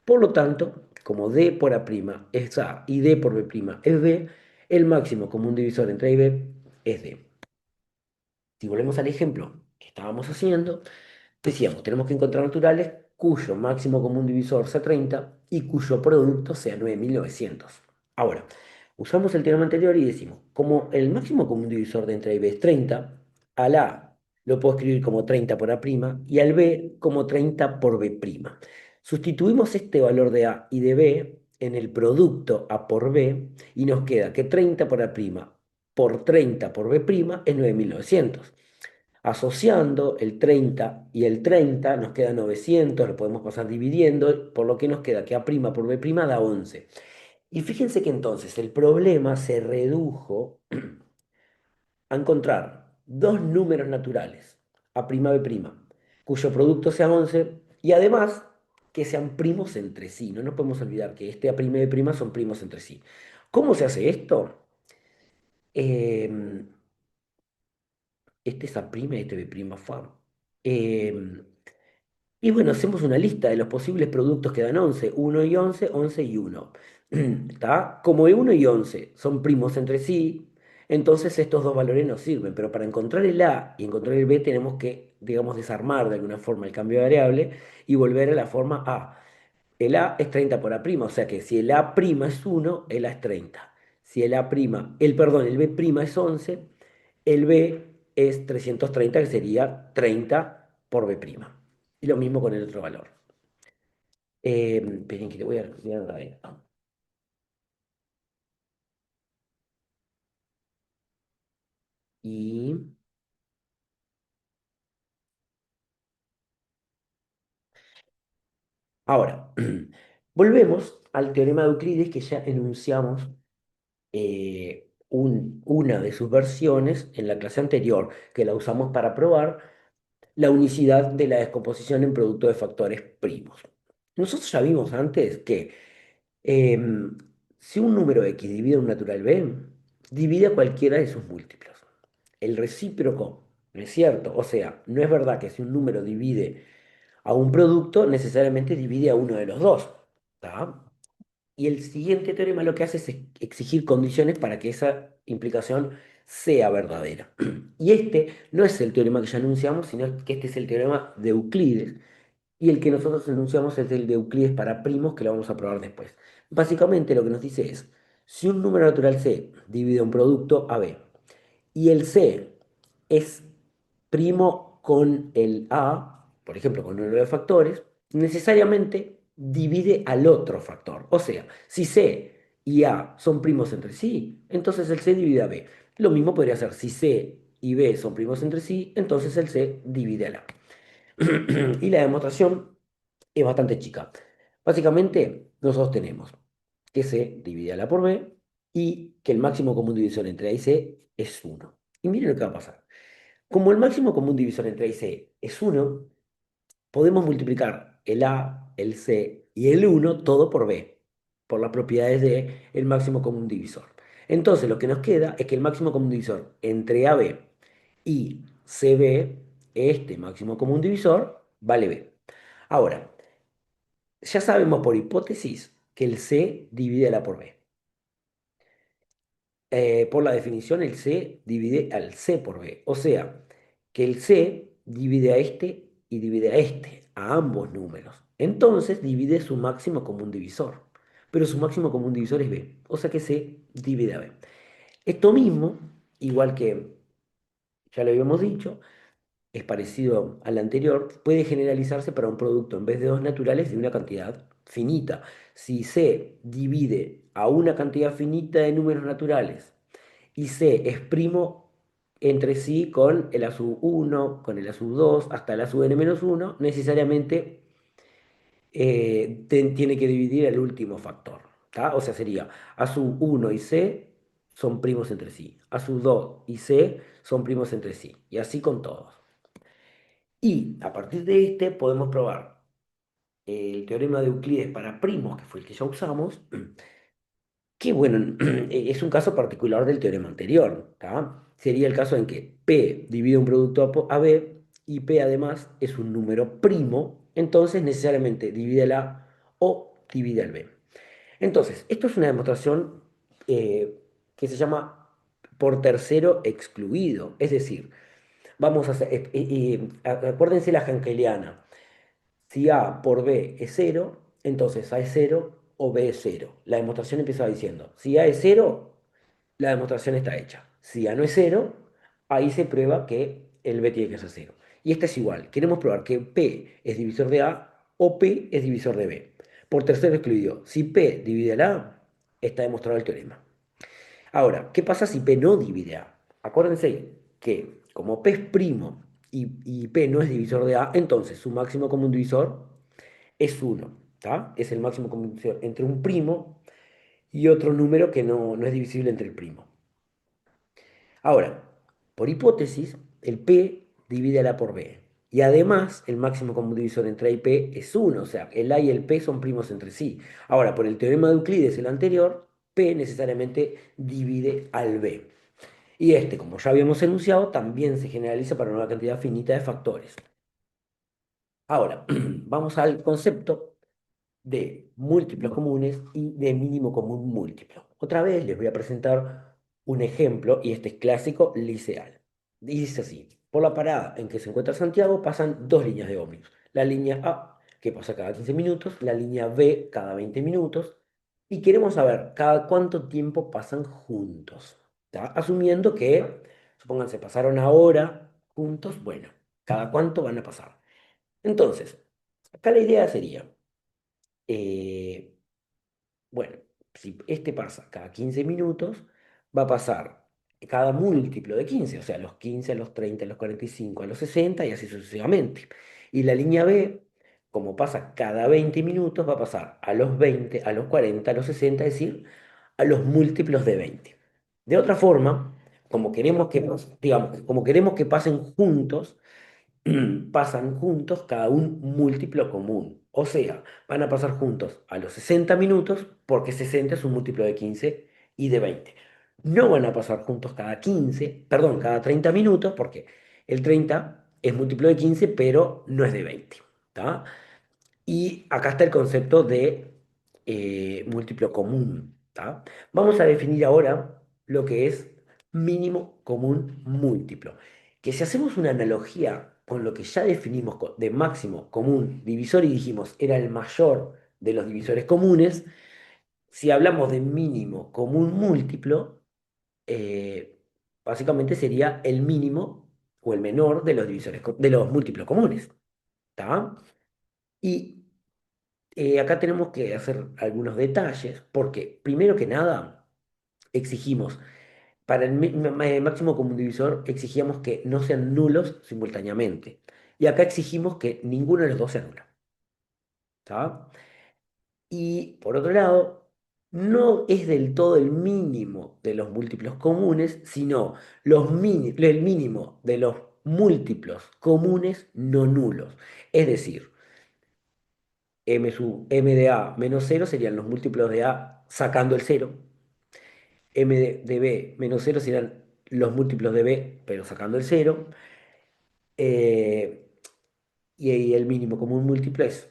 Por lo tanto, como D por A' es A y D por B' es B, el máximo común divisor entre A y B es D. Si volvemos al ejemplo que estábamos haciendo, decíamos, tenemos que encontrar naturales cuyo máximo común divisor sea 30 y cuyo producto sea 9.900. Ahora, usamos el teorema anterior y decimos, como el máximo común divisor de entre A y B es 30, al A lo puedo escribir como 30 por A' y al B como 30 por B'. Sustituimos este valor de A y de B en el producto A por B y nos queda que 30 por A' por 30 por B' es 9.900. Asociando el 30 y el 30 nos queda 900, lo podemos pasar dividiendo, por lo que nos queda que A' por B' da 11. Y fíjense que entonces el problema se redujo a encontrar dos números naturales, A', B', cuyo producto sea 11 y además que sean primos entre sí. No nos podemos olvidar que este A', B' son primos entre sí. ¿Cómo se hace esto? Em, este es A', este B', fue. Em, Y bueno, hacemos una lista de los posibles productos que dan 11, 1 y 11, 11 y 1. ¿Está? Como 1 y 11 son primos entre sí, entonces estos dos valores nos sirven, pero para encontrar el A y encontrar el B tenemos que, digamos, desarmar de alguna forma el cambio de variable y volver a la forma A. El A es 30 por A', o sea que si el A' es 1, el A es 30. Si el perdón, el B' es 11, el B es 330, que sería 30 por B'. Y lo mismo con el otro valor. Esperen que te voy a dar ahí. Y Ahora, volvemos al teorema de Euclides que ya enunciamos una de sus versiones en la clase anterior, que la usamos para probar la unicidad de la descomposición en producto de factores primos. Nosotros ya vimos antes que em, si un número x divide a un natural b, divide a cualquiera de sus múltiplos. El recíproco, ¿no es cierto? O sea, no es verdad que si un número divide a un producto, necesariamente divide a uno de los dos. ¿Tá? Y el siguiente teorema lo que hace es exigir condiciones para que esa implicación sea verdadera. Y este no es el teorema que ya anunciamos, sino que este es el teorema de Euclides. Y el que nosotros enunciamos es el de Euclides para primos, que lo vamos a probar después. Básicamente lo que nos dice es, si un número natural C divide un producto AB y el C es primo con el A, por ejemplo, con un número de factores, necesariamente divide al otro factor. O sea, si C y A son primos entre sí, entonces el C divide a B. Lo mismo podría ser si C y B son primos entre sí, entonces el C divide al A. Y la demostración es bastante chica. Básicamente, nosotros tenemos que C divide a la por B y que el máximo común divisor entre A y C es uno. Y miren lo que va a pasar. Como el máximo común divisor entre A y C es uno, podemos multiplicar el A, el C y el uno todo por B, por las propiedades del máximo común divisor. Entonces, lo que nos queda es que el máximo común divisor entre AB y CB, este máximo común divisor, vale B. Ahora, ya sabemos por hipótesis que el C divide a la por B. Por la definición, el C divide al C por B. O sea, que el C divide a este y divide a este, a ambos números. Entonces divide su máximo común divisor. Pero su máximo común divisor es B. O sea que C divide a B. Esto mismo, igual que ya lo habíamos dicho, es parecido al anterior, puede generalizarse para un producto en vez de dos naturales de una cantidad finita. Si C divide a una cantidad finita de números naturales y C es primo entre sí con el a sub 1, con el a sub 2, hasta el a sub n menos 1, necesariamente tiene que dividir el último factor. ¿Tá? O sea, sería a sub 1 y C son primos entre sí, a sub 2 y C son primos entre sí, y así con todos. Y a partir de este podemos probar el teorema de Euclides para primos, que fue el que ya usamos, que bueno, es un caso particular del teorema anterior, ¿tá? Sería el caso en que P divide un producto a B y P además es un número primo, entonces necesariamente divide el A o divide el B. Entonces, esto es una demostración que se llama por tercero excluido, es decir, vamos a hacer, acuérdense la Jankeliana. Si A por B es cero, entonces A es cero o B es cero. La demostración empieza diciendo, si A es cero, la demostración está hecha. Si A no es cero, ahí se prueba que el B tiene que ser cero. Y esta es igual. Queremos probar que P es divisor de A o P es divisor de B. Por tercero excluido, si P divide al A, está demostrado el teorema. Ahora, ¿qué pasa si P no divide A? Acuérdense que como P es primo y P no es divisor de A, entonces su máximo común divisor es uno, ¿tá? Es el máximo común divisor entre un primo y otro número que no es divisible entre el primo. Ahora, por hipótesis, el P divide a la por B. Y además, el máximo común divisor entre A y P es uno, o sea, el A y el P son primos entre sí. Ahora, por el teorema de Euclides, el anterior, P necesariamente divide al B. Y este, como ya habíamos enunciado, también se generaliza para una cantidad finita de factores. Ahora, vamos al concepto de múltiplos comunes y de mínimo común múltiplo. Otra vez les voy a presentar un ejemplo, y este es clásico liceal. Dice así, por la parada en que se encuentra Santiago pasan dos líneas de ómnibus. La línea A, que pasa cada 15 minutos, la línea B cada 20 minutos, y queremos saber cada cuánto tiempo pasan juntos. ¿Tá? Asumiendo que, supónganse, pasaron ahora juntos, bueno, cada cuánto van a pasar. Entonces, acá la idea sería, eh, bueno, si este pasa cada 15 minutos, va a pasar cada múltiplo de 15, o sea, los 15, los 30, los 45, los 60 y así sucesivamente. Y la línea B como pasa cada 20 minutos, va a pasar a los 20, a los 40, a los 60, es decir, a los múltiplos de 20. De otra forma, como queremos que, digamos, como queremos que pasen juntos, pasan juntos cada un múltiplo común. O sea, van a pasar juntos a los 60 minutos porque 60 es un múltiplo de 15 y de 20. No van a pasar juntos cada 15, perdón, cada 30 minutos porque el 30 es múltiplo de 15 pero no es de 20. ¿Tá? Y acá está el concepto de múltiplo común. ¿Tá? Vamos a definir ahora lo que es mínimo común múltiplo. Que si hacemos una analogía con lo que ya definimos de máximo común divisor y dijimos era el mayor de los divisores comunes, si hablamos de mínimo común múltiplo, eh, básicamente sería el mínimo o el menor de los divisores, de los múltiplos comunes. ¿Tá? Y acá tenemos que hacer algunos detalles, porque primero que nada, exigimos, para el máximo común divisor, exigíamos que no sean nulos simultáneamente. Y acá exigimos que ninguno de los dos sea nulo. ¿Tá? Y por otro lado, no es del todo el mínimo de los múltiplos comunes, sino el mínimo de los múltiplos comunes no nulos. Es decir, m de a menos cero serían los múltiplos de a sacando el cero. De b menos cero serían los múltiplos de b, pero sacando el cero. Eh, y el mínimo común múltiplo es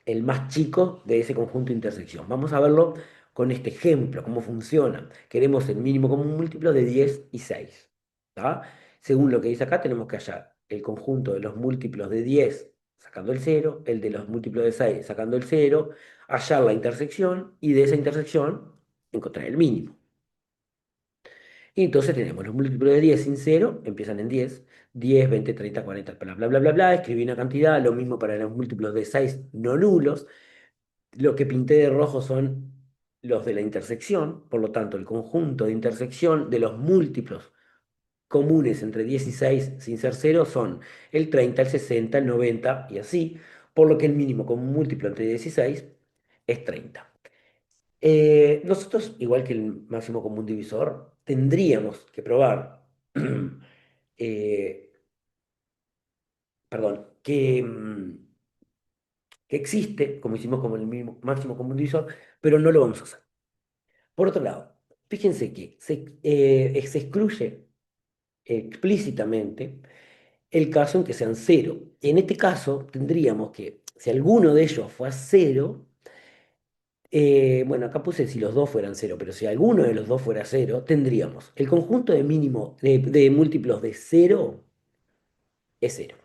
el más chico de ese conjunto de intersección. Vamos a verlo con este ejemplo, cómo funciona. Queremos el mínimo común múltiplo de 10 y 6. ¿Tá? Según lo que dice acá, tenemos que hallar el conjunto de los múltiplos de 10 sacando el cero, el de los múltiplos de 6 sacando el cero, hallar la intersección y de esa intersección encontrar el mínimo. Y entonces tenemos los múltiplos de 10 sin cero, empiezan en 10, 10, 20, 30, 40, bla, bla, bla, bla, bla, escribí una cantidad, lo mismo para los múltiplos de 6 no nulos, lo que pinté de rojo son los de la intersección, por lo tanto el conjunto de intersección de los múltiplos comunes entre 10 y 6 sin ser cero son el 30, el 60, el 90 y así, por lo que el mínimo común múltiplo entre 10 y 6 es 30. Nosotros, igual que el máximo común divisor, tendríamos que probar, eh, perdón, que existe, como hicimos como el mismo máximo común divisor, pero no lo vamos a hacer. Por otro lado, fíjense que se excluye explícitamente el caso en que sean cero. En este caso, tendríamos que, si alguno de ellos fue a cero, bueno, acá puse si los dos fueran cero, pero si alguno de los dos fuera cero, tendríamos el conjunto de mínimo de múltiplos de cero es cero.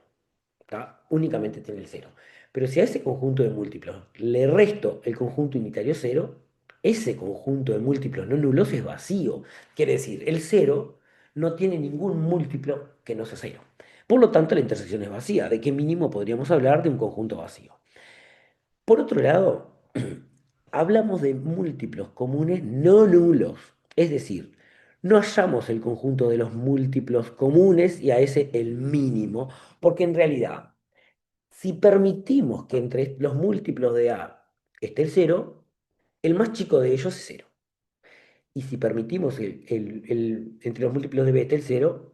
¿Tá? Únicamente tiene el cero. Pero si a ese conjunto de múltiplos le resto el conjunto unitario cero, ese conjunto de múltiplos no nulos es vacío. Quiere decir, el cero no tiene ningún múltiplo que no sea cero. Por lo tanto, la intersección es vacía. ¿De qué mínimo podríamos hablar de un conjunto vacío? Por otro lado, hablamos de múltiplos comunes no nulos, es decir, no hallamos el conjunto de los múltiplos comunes y a ese el mínimo, porque en realidad, si permitimos que entre los múltiplos de A esté el cero, el más chico de ellos es cero. Y si permitimos entre los múltiplos de B esté el cero,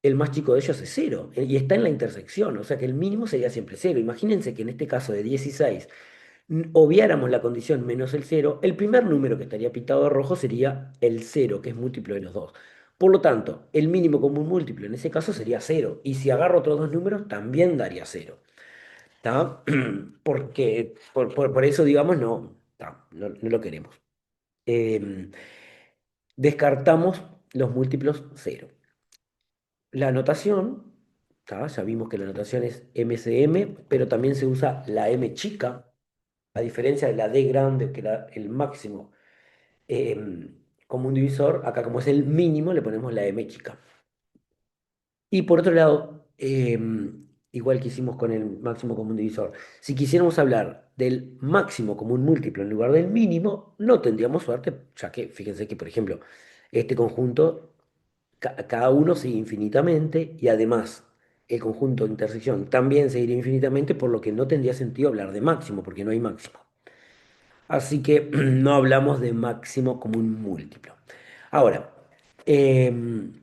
el más chico de ellos es cero. Y está en la intersección, o sea que el mínimo sería siempre cero. Imagínense que en este caso de 16 obviáramos la condición menos el cero, el primer número que estaría pintado de rojo sería el cero, que es múltiplo de los dos. Por lo tanto, el mínimo común múltiplo en ese caso sería cero. Y si agarro otros dos números, también daría cero. ¿Tá? Porque, por eso, digamos, no, tá, no lo queremos. Em, Descartamos los múltiplos cero. La notación, ¿tá? Ya vimos que la notación es MCM, pero también se usa la M chica, a diferencia de la D grande, que era el máximo común divisor, acá como es el mínimo le ponemos la M chica. Y por otro lado, igual que hicimos con el máximo común divisor, si quisiéramos hablar del máximo común múltiplo en lugar del mínimo, no tendríamos suerte, ya que fíjense que, por ejemplo, este conjunto, cada uno sigue infinitamente y además el conjunto de intersección también seguiría infinitamente, por lo que no tendría sentido hablar de máximo, porque no hay máximo. Así que no hablamos de máximo común múltiplo. Ahora, em,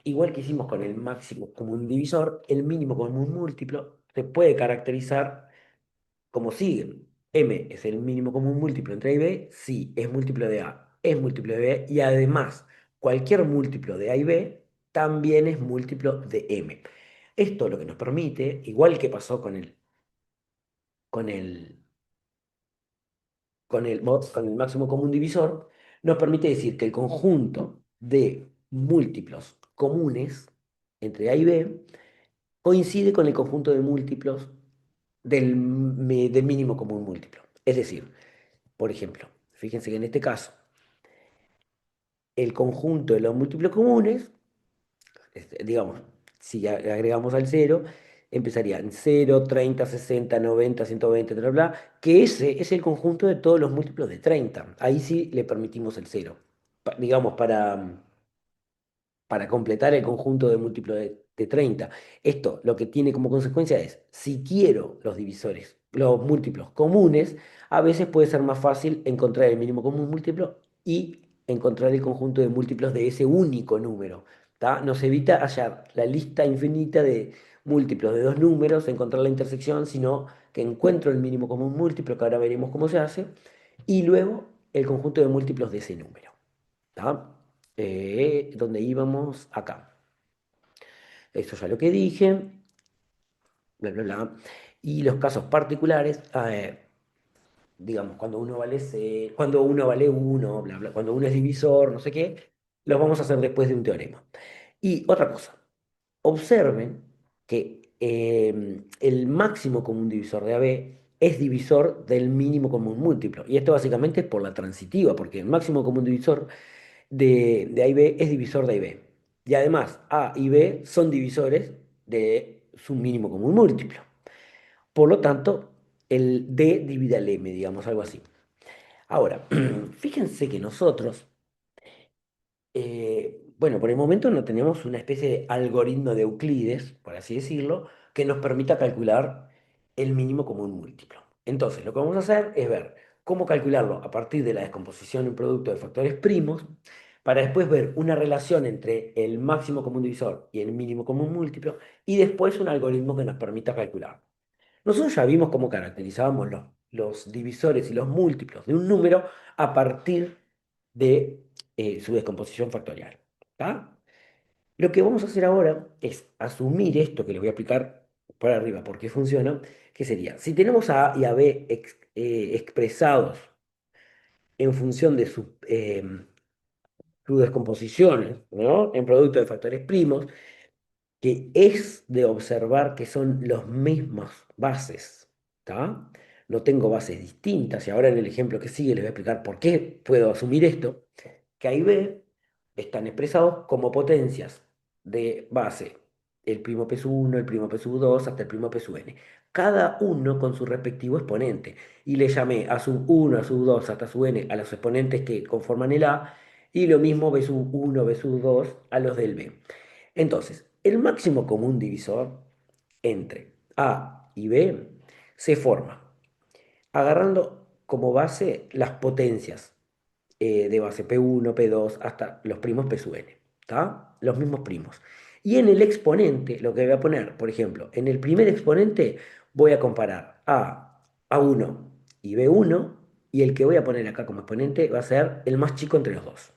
igual que hicimos con el máximo común divisor, el mínimo común múltiplo se puede caracterizar como sigue. M es el mínimo común múltiplo entre A y B, sí, es múltiplo de A, es múltiplo de B, y además cualquier múltiplo de A y B también es múltiplo de M. Esto lo que nos permite, igual que pasó con el, con el máximo común divisor, nos permite decir que el conjunto de múltiplos comunes entre A y B coincide con el conjunto de múltiplos del mínimo común múltiplo. Es decir, por ejemplo, fíjense que en este caso, el conjunto de los múltiplos comunes, digamos, si agregamos al cero, empezarían 0, 30, 60, 90, 120, bla, bla, que ese es el conjunto de todos los múltiplos de 30. Ahí sí le permitimos el cero. Digamos, para completar el conjunto de múltiplos de 30. Esto lo que tiene como consecuencia es, si quiero los divisores, los múltiplos comunes, a veces puede ser más fácil encontrar el mínimo común múltiplo y encontrar el conjunto de múltiplos de ese único número. ¿Tá? Nos evita hallar la lista infinita de múltiplos de dos números, encontrar la intersección, sino que encuentro el mínimo común múltiplo, que ahora veremos cómo se hace, y luego el conjunto de múltiplos de ese número. ¿Tá? Donde íbamos acá. Eso ya lo que dije, bla, bla, bla. Y los casos particulares, digamos, cuando uno vale uno, bla, bla, cuando uno es divisor, no sé qué, los vamos a hacer después de un teorema. Y otra cosa, observen que el máximo común divisor de AB es divisor del mínimo común múltiplo. Y esto básicamente es por la transitiva, porque el máximo común divisor de A y B es divisor de A y B. Y además, A y B son divisores de su mínimo común múltiplo. Por lo tanto, el D divide al M, digamos, algo así. Ahora, fíjense que nosotros, bueno, por el momento no tenemos una especie de algoritmo de Euclides, por así decirlo, que nos permita calcular el mínimo común múltiplo. Entonces, lo que vamos a hacer es ver cómo calcularlo a partir de la descomposición en producto de factores primos, para después ver una relación entre el máximo común divisor y el mínimo común múltiplo, y después un algoritmo que nos permita calcular. Nosotros ya vimos cómo caracterizábamos los divisores y los múltiplos de un número a partir de su descomposición factorial. ¿Tá? Lo que vamos a hacer ahora es asumir esto que les voy a explicar por arriba, por qué funciona, que sería, si tenemos a A y a B expresados en función de sus descomposiciones, ¿no? En producto de factores primos, que es de observar que son los mismos bases, ¿tá? No tengo bases distintas, y ahora en el ejemplo que sigue les voy a explicar por qué puedo asumir esto, que A y B están expresados como potencias de base, el primo P sub 1, el primo P sub 2, hasta el primo P sub n, cada uno con su respectivo exponente, y le llamé a sub 1, a sub 2, hasta sub n a los exponentes que conforman el A, y lo mismo B sub 1, B sub 2 a los del B. Entonces, el máximo común divisor entre A y B se forma agarrando como base las potencias de base P1, P2, hasta los primos P sub n, ¿tá? Los mismos primos. Y en el exponente, lo que voy a poner, por ejemplo, en el primer exponente voy a comparar A1 y B1, y el que voy a poner acá como exponente va a ser el más chico entre los dos.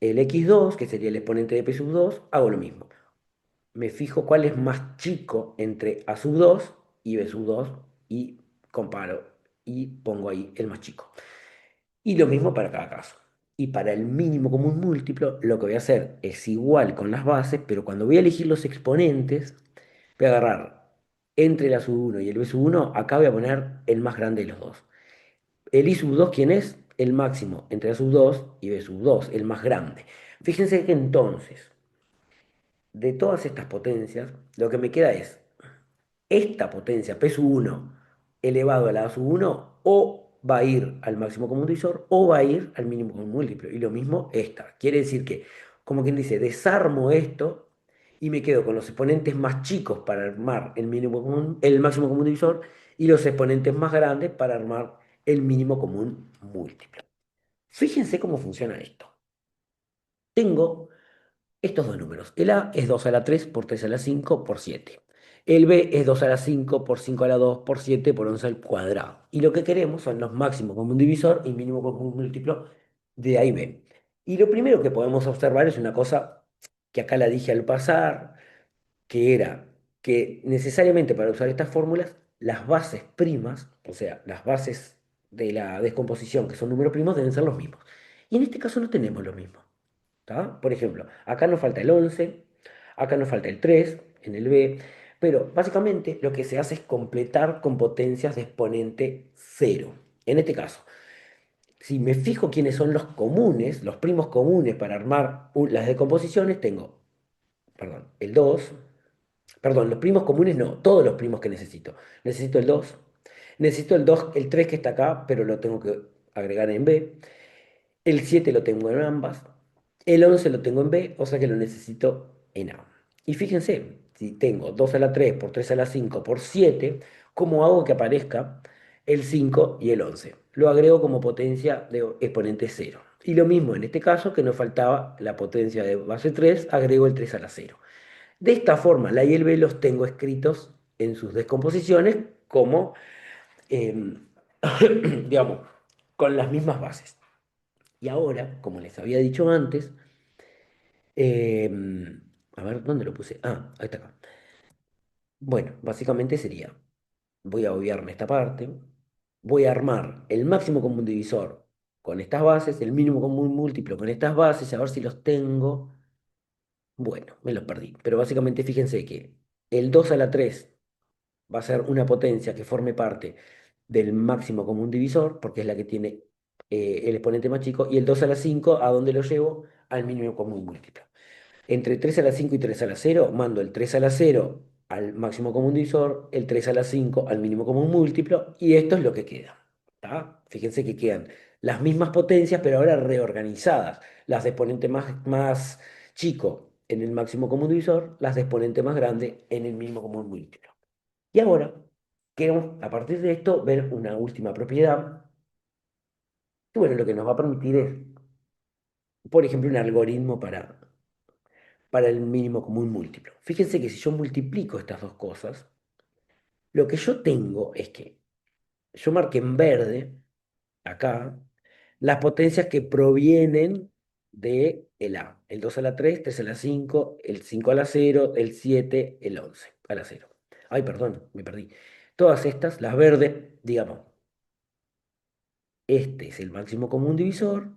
El x2, que sería el exponente de P sub 2, hago lo mismo. Me fijo cuál es más chico entre A sub 2 y B sub 2 y comparo y pongo ahí el más chico. Y lo mismo para cada caso. Y para el mínimo común múltiplo, lo que voy a hacer es igual con las bases, pero cuando voy a elegir los exponentes, voy a agarrar entre el A sub 1 y el B sub 1, acá voy a poner el más grande de los dos. El I sub 2, ¿quién es? El máximo entre A sub 2 y B sub 2, el más grande. Fíjense que entonces, de todas estas potencias, lo que me queda es esta potencia P sub 1 elevado a la A sub 1 o va a ir al máximo común divisor o va a ir al mínimo común múltiplo. Y lo mismo esta. Quiere decir que, como quien dice, desarmo esto y me quedo con los exponentes más chicos para armar el máximo común divisor y los exponentes más grandes para armar el mínimo común múltiplo. Fíjense cómo funciona esto. Tengo estos dos números. El A es 2 a la 3 por 3 a la 5 por 7. El B es 2 a la 5 por 5 a la 2 por 7 por 11 al cuadrado. Y lo que queremos son los máximos común divisor y mínimo común múltiplo de A y B. Y lo primero que podemos observar es una cosa que acá la dije al pasar, que era que necesariamente para usar estas fórmulas, las bases primas, o sea, las bases de la descomposición, que son números primos, deben ser los mismos. Y en este caso no tenemos los mismos. ¿Tá? Por ejemplo, acá nos falta el 11, acá nos falta el 3 en el B, pero básicamente lo que se hace es completar con potencias de exponente cero. En este caso, si me fijo quiénes son los comunes, los primos comunes para armar las decomposiciones, tengo, perdón, el 2, perdón, los primos comunes no, todos los primos que necesito. Necesito el 2, necesito el 2, el 3 que está acá, pero lo tengo que agregar en B. El 7 lo tengo en ambas. El 11 lo tengo en B, o sea que lo necesito en A. Y fíjense, si tengo 2 a la 3 por 3 a la 5 por 7, ¿cómo hago que aparezca el 5 y el 11? Lo agrego como potencia de exponente cero. Y lo mismo en este caso, que nos faltaba la potencia de base 3, agrego el 3 a la cero. De esta forma, la A y el B los tengo escritos en sus descomposiciones como, em, digamos, con las mismas bases. Y ahora, como les había dicho antes, a ver, ¿dónde lo puse? Ah, ahí está acá. Bueno, básicamente sería, voy a obviarme esta parte, voy a armar el máximo común divisor con estas bases, el mínimo común múltiplo con estas bases, a ver si los tengo. Bueno, me los perdí, pero básicamente fíjense que el 2 a la 3 va a ser una potencia que forme parte del máximo común divisor, porque es la que tiene el exponente más chico, y el 2 a la 5, ¿a dónde lo llevo? Al mínimo común múltiplo. Entre 3 a la 5 y 3 a la cero mando el 3 a la cero al máximo común divisor, el 3 a la 5 al mínimo común múltiplo, y esto es lo que queda. ¿Tá? Fíjense que quedan las mismas potencias, pero ahora reorganizadas. Las de exponente más chico en el máximo común divisor, las de exponente más grande en el mínimo común múltiplo. Y ahora, queremos, a partir de esto, ver una última propiedad, que bueno, lo que nos va a permitir es, por ejemplo, un algoritmo para el mínimo común múltiplo. Fíjense que si yo multiplico estas dos cosas, lo que yo tengo es que yo marqué en verde, acá, las potencias que provienen de el A. El 2 a la 3, 3 a la 5, el 5 a la cero, el 7, el 11 a la cero. Ay, perdón, me perdí. Todas estas, las verdes, digamos, este es el máximo común divisor.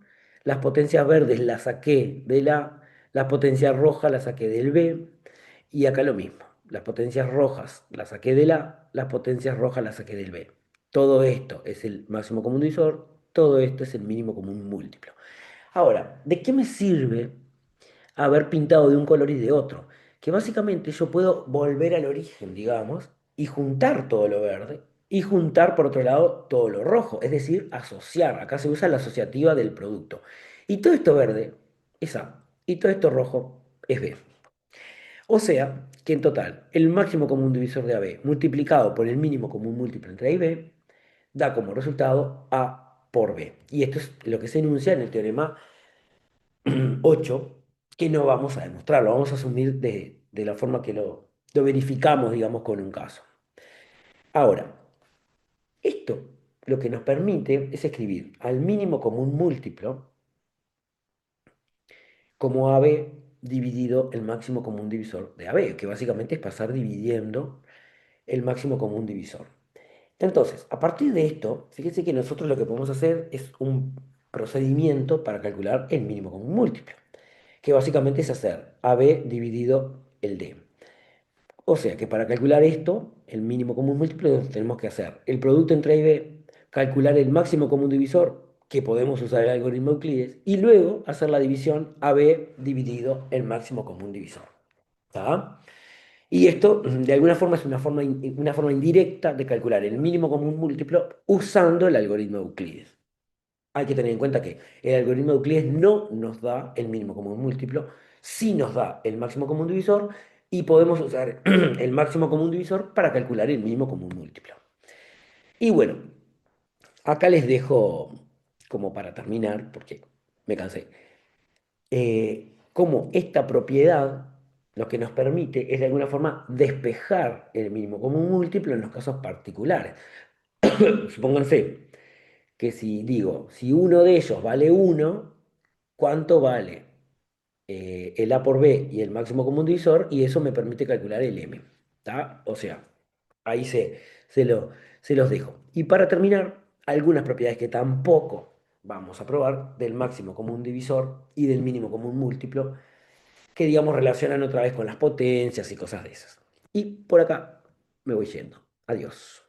Las potencias verdes las saqué del A, las potencias rojas las saqué del B, y acá lo mismo. Las potencias rojas las saqué del A, las potencias rojas las saqué del B. Todo esto es el máximo común divisor, todo esto es el mínimo común múltiplo. Ahora, ¿de qué me sirve haber pintado de un color y de otro? Que básicamente yo puedo volver al origen, digamos, y juntar todo lo verde y juntar por otro lado todo lo rojo, es decir, asociar. Acá se usa la asociativa del producto. Y todo esto verde es A y todo esto rojo es B. O sea que en total el máximo común divisor de AB multiplicado por el mínimo común múltiplo entre A y B da como resultado A por B. Y esto es lo que se enuncia en el teorema 8, que no vamos a demostrarlo, vamos a asumir de la forma que lo verificamos, digamos, con un caso. Ahora, esto lo que nos permite es escribir al mínimo común múltiplo como AB dividido el máximo común divisor de AB, que básicamente es pasar dividiendo el máximo común divisor. Entonces, a partir de esto, fíjense que nosotros lo que podemos hacer es un procedimiento para calcular el mínimo común múltiplo, que básicamente es hacer AB dividido el D. O sea que para calcular esto, el mínimo común múltiplo, tenemos que hacer el producto entre A y B, calcular el máximo común divisor, que podemos usar el algoritmo de Euclides, y luego hacer la división AB dividido el máximo común divisor. ¿Tá? Y esto, de alguna forma, es una forma indirecta de calcular el mínimo común múltiplo usando el algoritmo de Euclides. Hay que tener en cuenta que el algoritmo de Euclides no nos da el mínimo común múltiplo, sí nos da el máximo común divisor, y podemos usar el máximo común divisor para calcular el mínimo común múltiplo. Y bueno, acá les dejo como para terminar, porque me cansé, cómo esta propiedad lo que nos permite es de alguna forma despejar el mínimo común múltiplo en los casos particulares. Supónganse que si digo, si uno de ellos vale uno, ¿cuánto vale el A por B y el máximo común divisor? Y eso me permite calcular el M. ¿Tá? O sea, ahí se, lo, se los dejo. Y para terminar, algunas propiedades que tampoco vamos a probar del máximo común divisor y del mínimo común múltiplo, que digamos relacionan otra vez con las potencias y cosas de esas. Y por acá me voy yendo. Adiós.